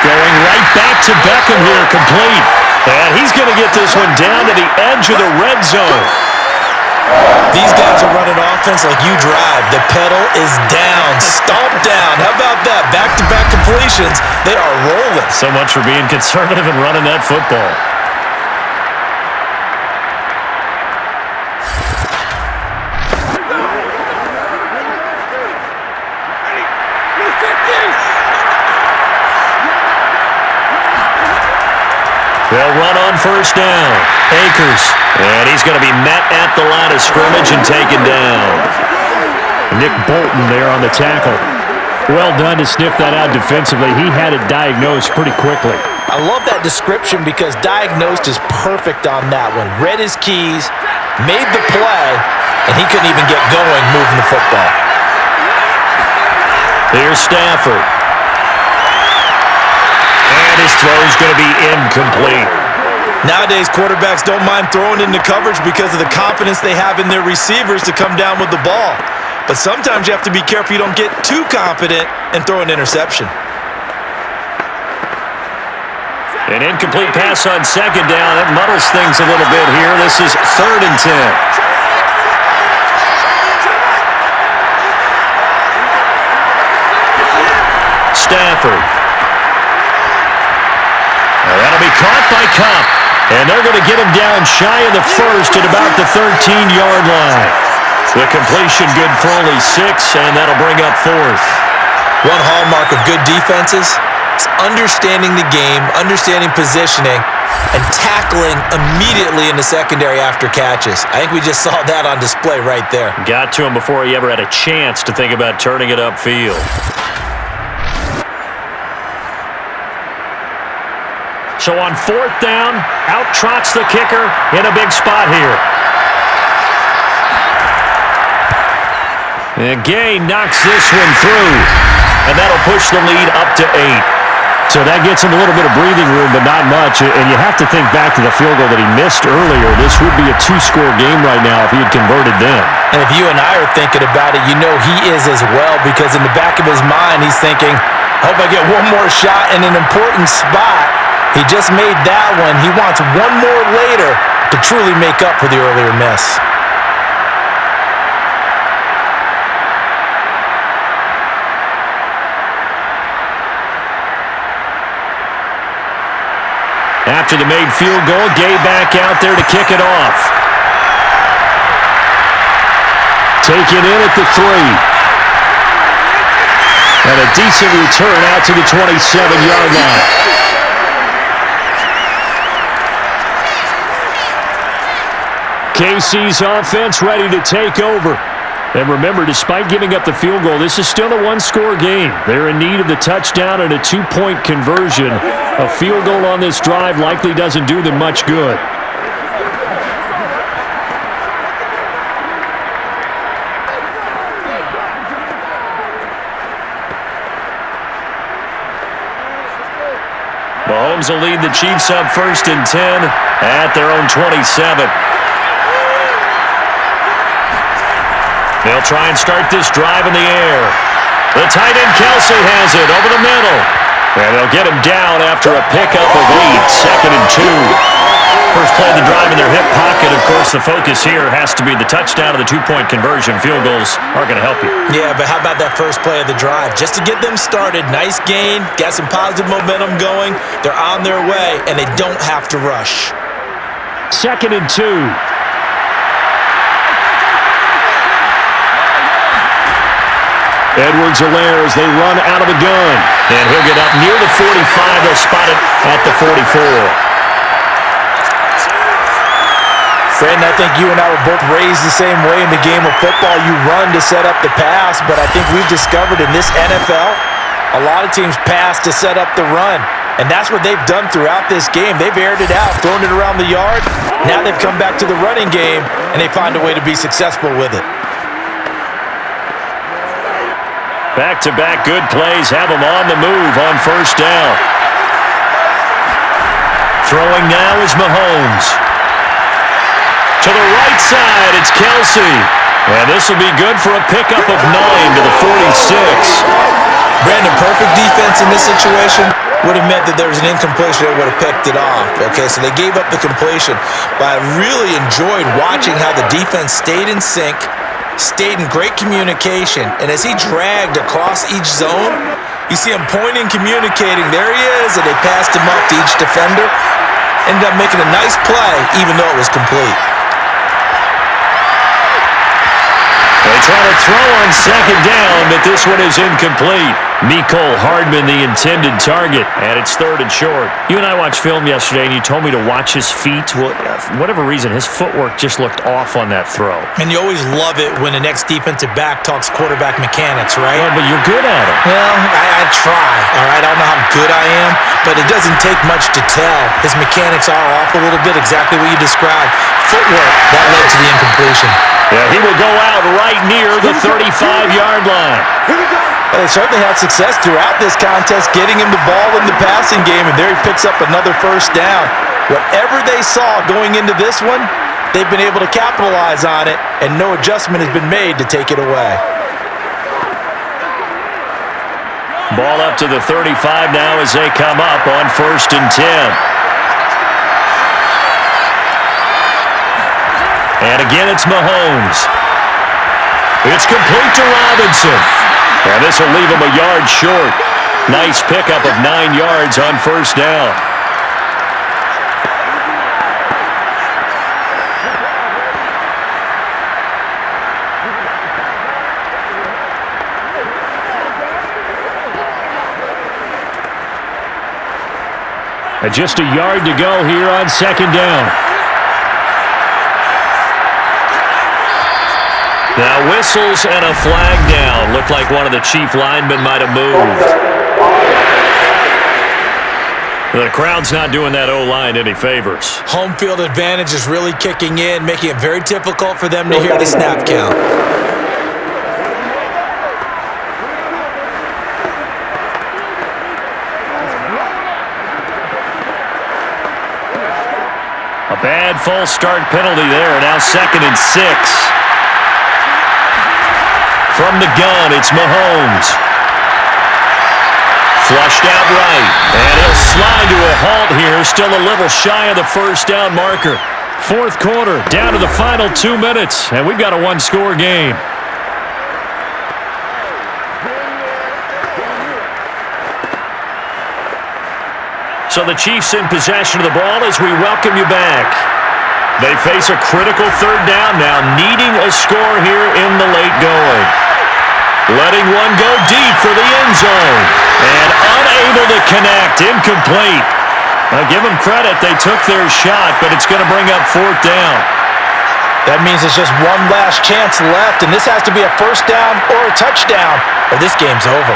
B: Going right back to Beckham here, complete. And he's going to get this one down to the edge of the red zone.
C: These guys are running offense like you drive. The pedal is down, stomp down. How about that? Back-to-back completions. They are rolling.
D: So much for being conservative and running that football.
B: They'll run on 1st down. Akers. And he's going to be met at the line of scrimmage and taken down.
G: Nick Bolton there on the tackle. Well done to sniff that out defensively. He had it diagnosed pretty quickly.
C: I love that description because diagnosed is perfect on that one. Read his keys, made the play, and he couldn't even get going moving the football.
B: Here's Stafford. And his throw's going to be incomplete.
C: Nowadays, quarterbacks don't mind throwing into coverage because of the confidence they have in their receivers to come down with the ball. But sometimes you have to be careful you don't get too confident and throw an interception.
B: An incomplete pass on 2nd down. That muddles things a little bit here. This is 3rd and 10. Stafford. That'll be caught by Cup. And they're going to get him down shy of the 1st at about the 13-yard line. The completion good for only 6, and that'll bring up 4th.
C: One hallmark of good defenses is understanding the game, understanding positioning, and tackling immediately in the secondary after catches. I think we just saw that on display right there.
D: Got to him before he ever had a chance to think about turning it upfield.
B: So on 4th down, out trots the kicker in a big spot here. And Gay knocks this one through. and that'll push the lead up to 8.
G: So that gets him a little bit of breathing room, but not much. And you have to think back to the field goal that he missed earlier. This would be a 2-score game right now if he had converted then.
C: And if you and I are thinking about it, you know he is as well, because in the back of his mind, he's thinking, I hope I get one more shot in an important spot. He just made that one. He wants one more later to truly make up for the earlier miss.
G: After the made field goal, Gay back out there to kick it off. Taken in at the 3. And a decent return out to the 27-yard line. KC's offense ready to take over. And remember, despite giving up the field goal, this is still a 1-score game. They're in need of the touchdown and a 2-point conversion. A field goal on this drive likely doesn't do them much good. Mahomes will lead the Chiefs up 1st and 10 at their own 27. They'll try and start this drive in the air. The tight end Kelsey has it over the middle. And they'll get him down after a pickup of 8, 2nd and 2. First play of the drive in their hip pocket. Of course, the focus here has to be the touchdown of the 2-point conversion. Field goals aren't going to help you.
C: Yeah, but how about that first play of the drive? Just to get them started, nice gain, got some positive momentum going. They're on their way, and they don't have to rush.
G: 2nd and 2. Edwards-Helaire as they run out of the gun. And he'll get up near the 45. They'll spot it at the 44.
C: Brandon, I think you and I were both raised the same way in the game of football. You run to set up the pass, but I think we've discovered in this NFL, a lot of teams pass to set up the run. And that's what they've done throughout this game. They've aired it out, thrown it around the yard. Now they've come back to the running game, and they find a way to be successful with it.
G: Back-to-back good plays have them on the move on 1st down. Throwing now is Mahomes. To the right side, it's Kelsey. And this will be good for a pickup of 9 to the 46.
C: Brandon, perfect defense in this situation would have meant that there was an incompletion that would have picked it off. Okay, so they gave up the completion. But I really enjoyed watching how the defense stayed in sync, stayed in great communication, and as he dragged across each zone, you see him pointing, communicating. There he is, and they passed him up to each defender. Ended up making a nice play, even though it was complete.
G: They try to throw on 2nd down, but this one is incomplete. Mecole Hardman, the intended target, and it's 3rd and short. You and I watched film yesterday, and you told me to watch his feet. Well, for whatever reason, his footwork just looked off on that throw.
C: And you always love it when the next defensive back talks quarterback mechanics, right?
G: Well, but you're good at it.
C: Well, I try, all right? I don't know how good I am, but it doesn't take much to tell. His mechanics are off a little bit, exactly what you described. Footwork, that led to the incompletion.
G: Yeah, he will go out right near the 35-yard line.
C: Well, they certainly had success throughout this contest, getting him the ball in the passing game, and there he picks up another 1st down. Whatever they saw going into this one, they've been able to capitalize on it, and no adjustment has been made to take it away.
G: Ball up to the 35 now as they come up on 1st and 10. And again, it's Mahomes. It's complete to Robinson. And this will leave him a yard short. Nice pickup of 9 yards on 1st down. And just a yard to go here on 2nd down. Now whistles and a flag down. Looked like one of the Chief linemen might have moved. The crowd's not doing that O-line any favors.
C: Home field advantage is really kicking in, making it very difficult for them to hear the snap count.
D: Bad false start penalty there. Now 2nd and 6. From the gun, it's Mahomes. Flushed out right. And he'll slide to a halt here. Still a little shy of the first down marker. 4th quarter, down to the final 2 minutes. And we've got a one-score game. So the Chiefs in possession of the ball as we welcome you back. They face a critical 3rd down now, needing a score here in the late going. Letting one go deep for the end zone. And unable to connect, incomplete. I'll give them credit, they took their shot, but it's going to bring up 4th down.
C: That means it's just one last chance left, and this has to be a 1st down or a touchdown, or this game's over.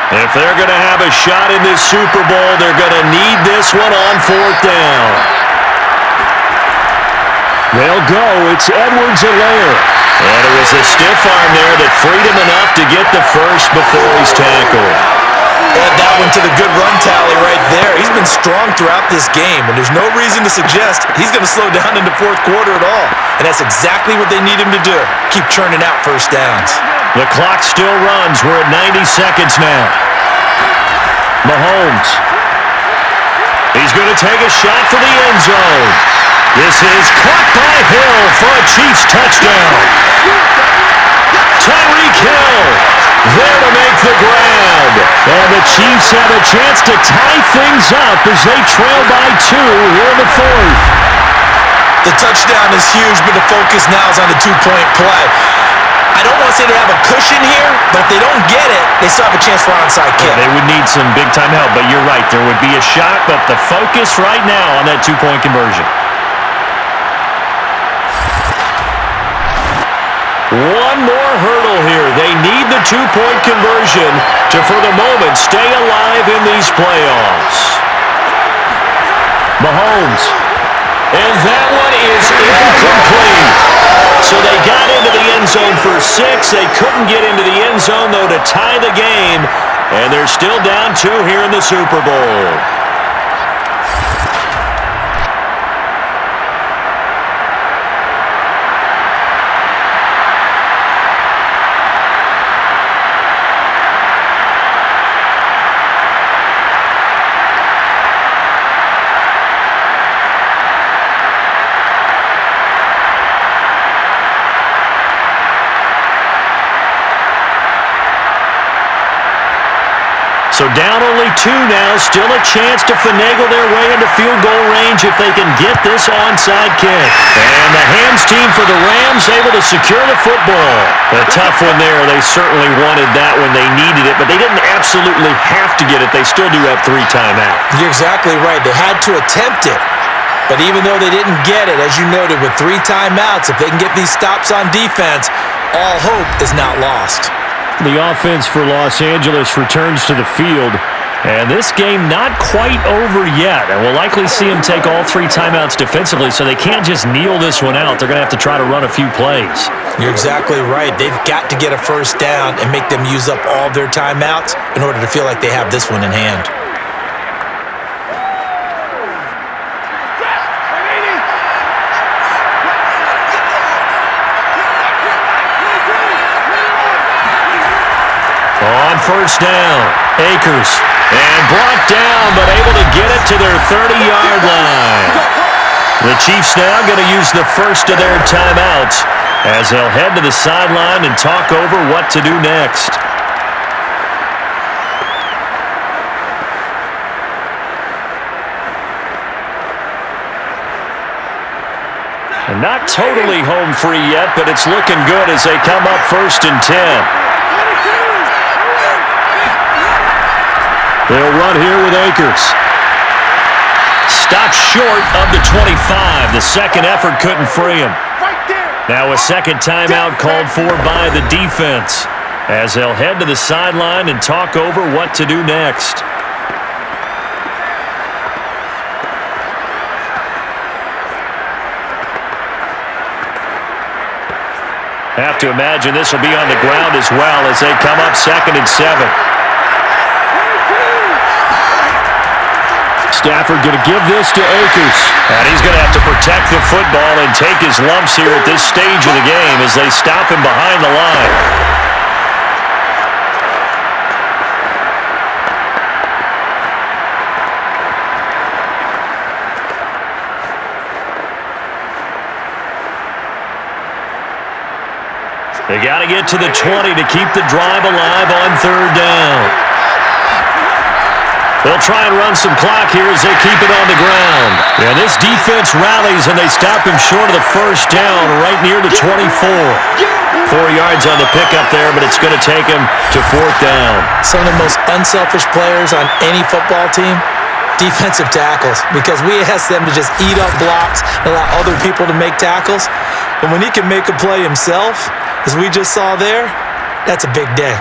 D: If they're going to have a shot in this Super Bowl, they're going to need this one on 4th down. They'll go. It's Edwards-Helaire. And it was a stiff arm there that freed him enough to get the first before he's tackled.
C: Add that one to the good run tally right there. He's been strong throughout this game, and there's no reason to suggest he's going to slow down in the 4th quarter at all. And that's exactly what they need him to do. Keep churning out 1st downs.
D: The clock still runs. We're at 90 seconds now. Mahomes. He's going to take a shot for the end zone. This is caught by Hill for a Chiefs touchdown. Tyreek Hill there to make the grab. And the Chiefs have a chance to tie things up as they trail by 2 here in the 4th.
C: The touchdown is huge, but the focus now is on the 2-point play. I don't want to say they have a cushion here, but if they don't get it, they still have a chance for onside kick.
D: They would need some big-time help, but you're right. There would be a shot, but the focus right now on that 2-point conversion. One more hurdle here. They need the 2-point conversion to, for the moment, stay alive in these playoffs. Mahomes. And that one is incomplete. So they got into the end zone for 6. They couldn't get into the end zone, though, to tie the game. And they're still down 2 here in the Super Bowl. So down only 2 now, still a chance to finagle their way into field goal range if they can get this onside kick. And the hands team for the Rams able to secure the football. A tough one there. They certainly wanted that when they needed it, but they didn't absolutely have to get it. They still do have 3 timeouts.
C: You're exactly right. They had to attempt it. But even though they didn't get it, as you noted, with 3 timeouts, if they can get these stops on defense, all hope is not lost.
D: The offense for Los Angeles returns to the field, and this game not quite over yet. And we'll likely see them take all 3 timeouts defensively, so they can't just kneel this one out. They're going to have to try to run a few plays.
C: You're exactly right. They've got to get a 1st down and make them use up all their timeouts in order to feel like they have this one in hand.
D: On 1st down, Akers. And brought down, but able to get it to their 30-yard line. The Chiefs now going to use the first of their timeouts as they'll head to the sideline and talk over what to do next. And not totally home free yet, but it's looking good as they come up 1st and 10. They'll run here with Akers. Stopped short of the 25. The second effort couldn't free him. Now a second timeout called for by the defense as they'll head to the sideline and talk over what to do next. Have to imagine this will be on the ground as well as they come up 2nd and 7.
B: Stafford going to give this to Akers.
G: And he's going to have to protect the football and take his lumps here at this stage of the game as they stop him behind the line. They got to get to the 20 to keep the drive alive on third down. They'll try and run some clock here as they keep it on the ground.
B: Yeah, this defense rallies, and they stop him short of the first down right near the 24.
G: 4 yards on the pickup there, but it's going to take him to fourth down.
C: Some of the most unselfish players on any football team, defensive tackles, because we ask them to just eat up blocks and allow other people to make tackles. And when he can make a play himself, as we just saw there, that's a big day.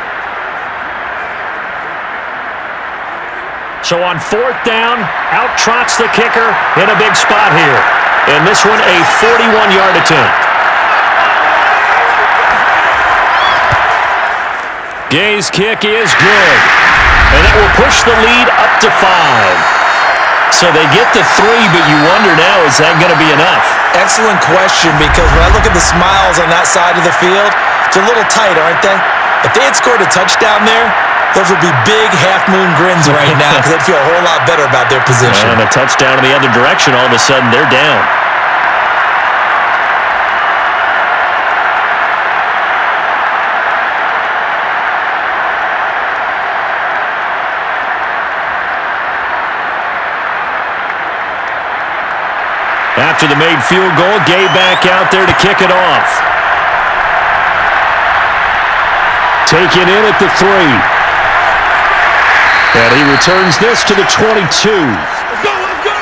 G: So on fourth down, out trots the kicker in a big spot here. And this one, a 41-yard attempt.
B: Gay's kick is good.
G: And that will push the lead up to 5. So they get to 3, but you wonder now, is that going to be enough?
C: Excellent question, because when I look at the smiles on that side of the field, it's a little tight, aren't they? If they had scored a touchdown there, those would be big half-moon grins right now because they'd feel a whole lot better about their position.
G: And a touchdown in the other direction, all of a sudden they're down.
B: After the made field goal, Gay back out there to kick it off. Taken in at the 3. And he returns this to the 22.
E: Let's go, let's go!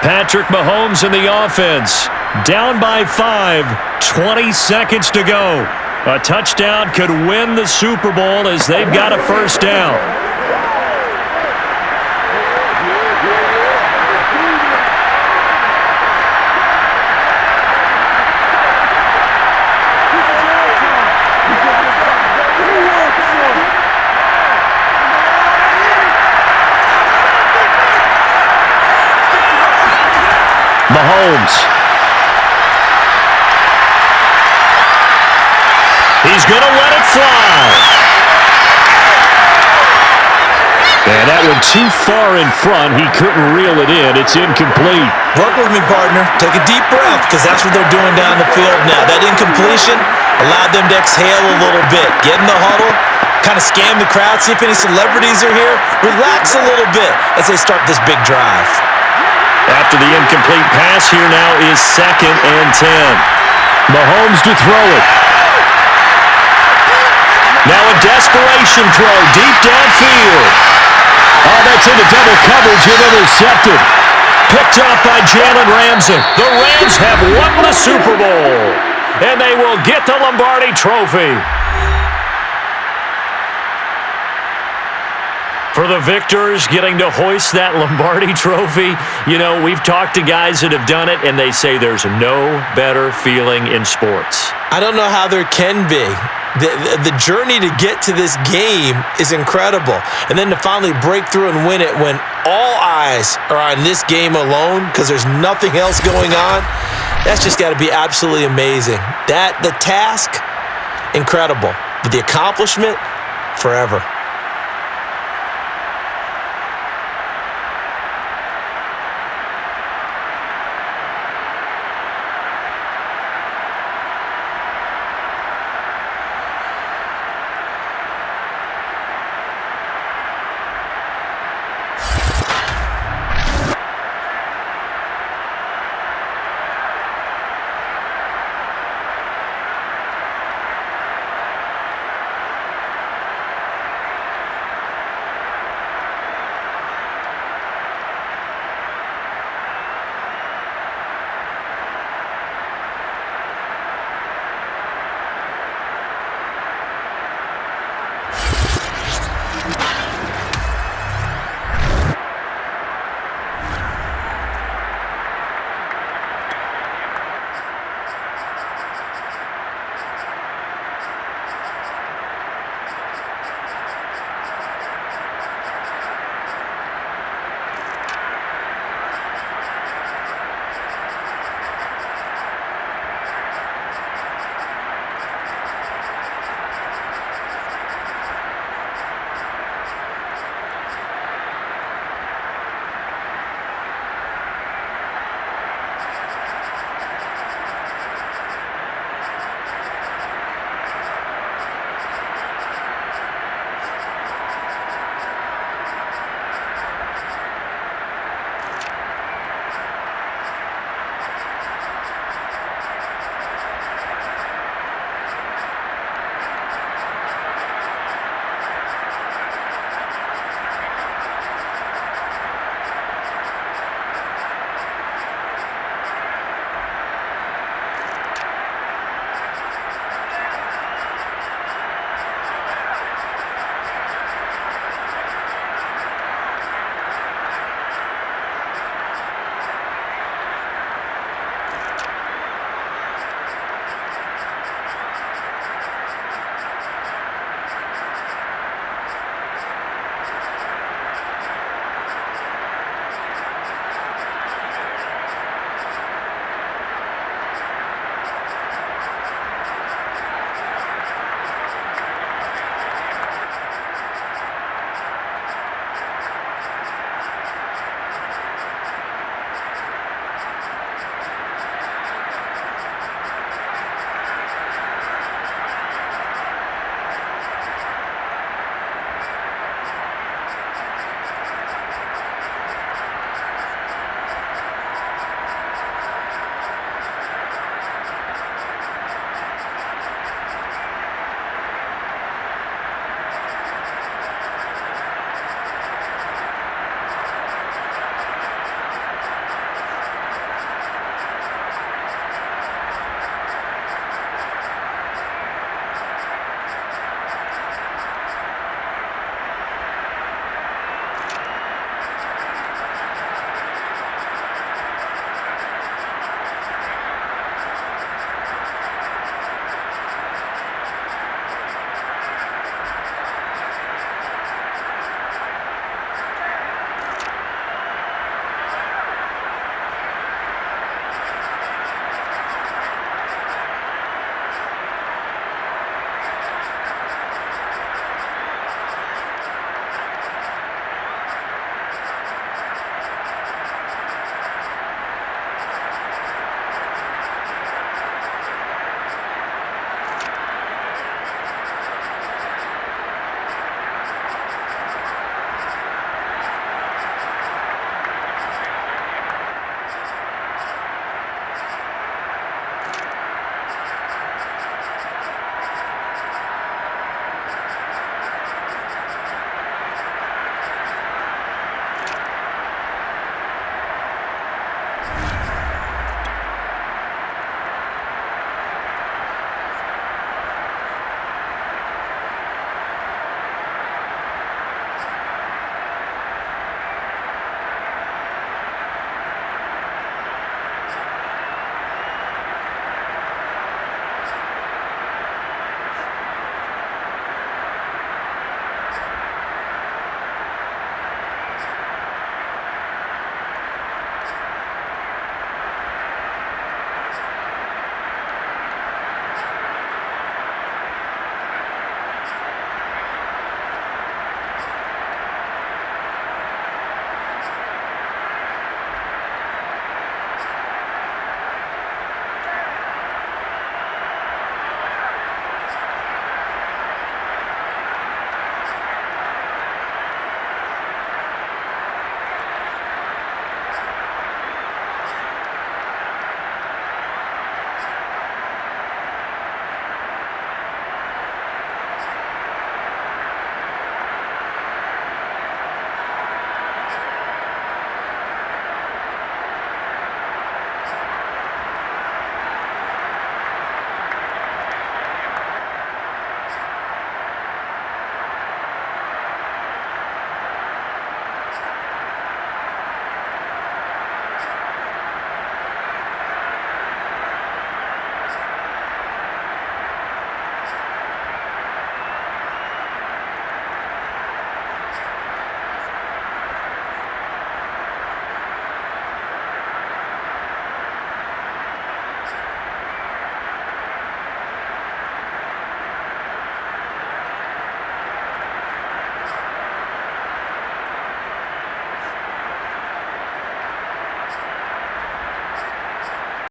B: Patrick Mahomes in the offense. Down by 5. 20 seconds to go. A touchdown could win the Super Bowl as they've got a first down. Mahomes. He's going to let it fly. And that one too far in front. He couldn't reel it in. It's incomplete.
C: Work with me, partner. Take a deep breath, because that's what they're doing down the field now. That incompletion allowed them to exhale a little bit. Get in the huddle, kind of scan the crowd, see if any celebrities are here. Relax a little bit as they start this big drive.
B: After the incomplete pass, here now is 2nd and 10. Mahomes to throw it. Now a desperation throw deep downfield. Oh, that's into double coverage and intercepted. Picked off by Jalen Ramsey. The Rams have won the Super Bowl, and they will get the Lombardi Trophy. For the victors getting to hoist that Lombardi Trophy, you know, we've talked to guys that have done it, and they say there's no better feeling in sports.
C: I don't know how there can be. The journey to get to this game is incredible. And then to finally break through and win it when all eyes are on this game alone because there's nothing else going on, that's just got to be absolutely amazing. The task, incredible. But the accomplishment, forever.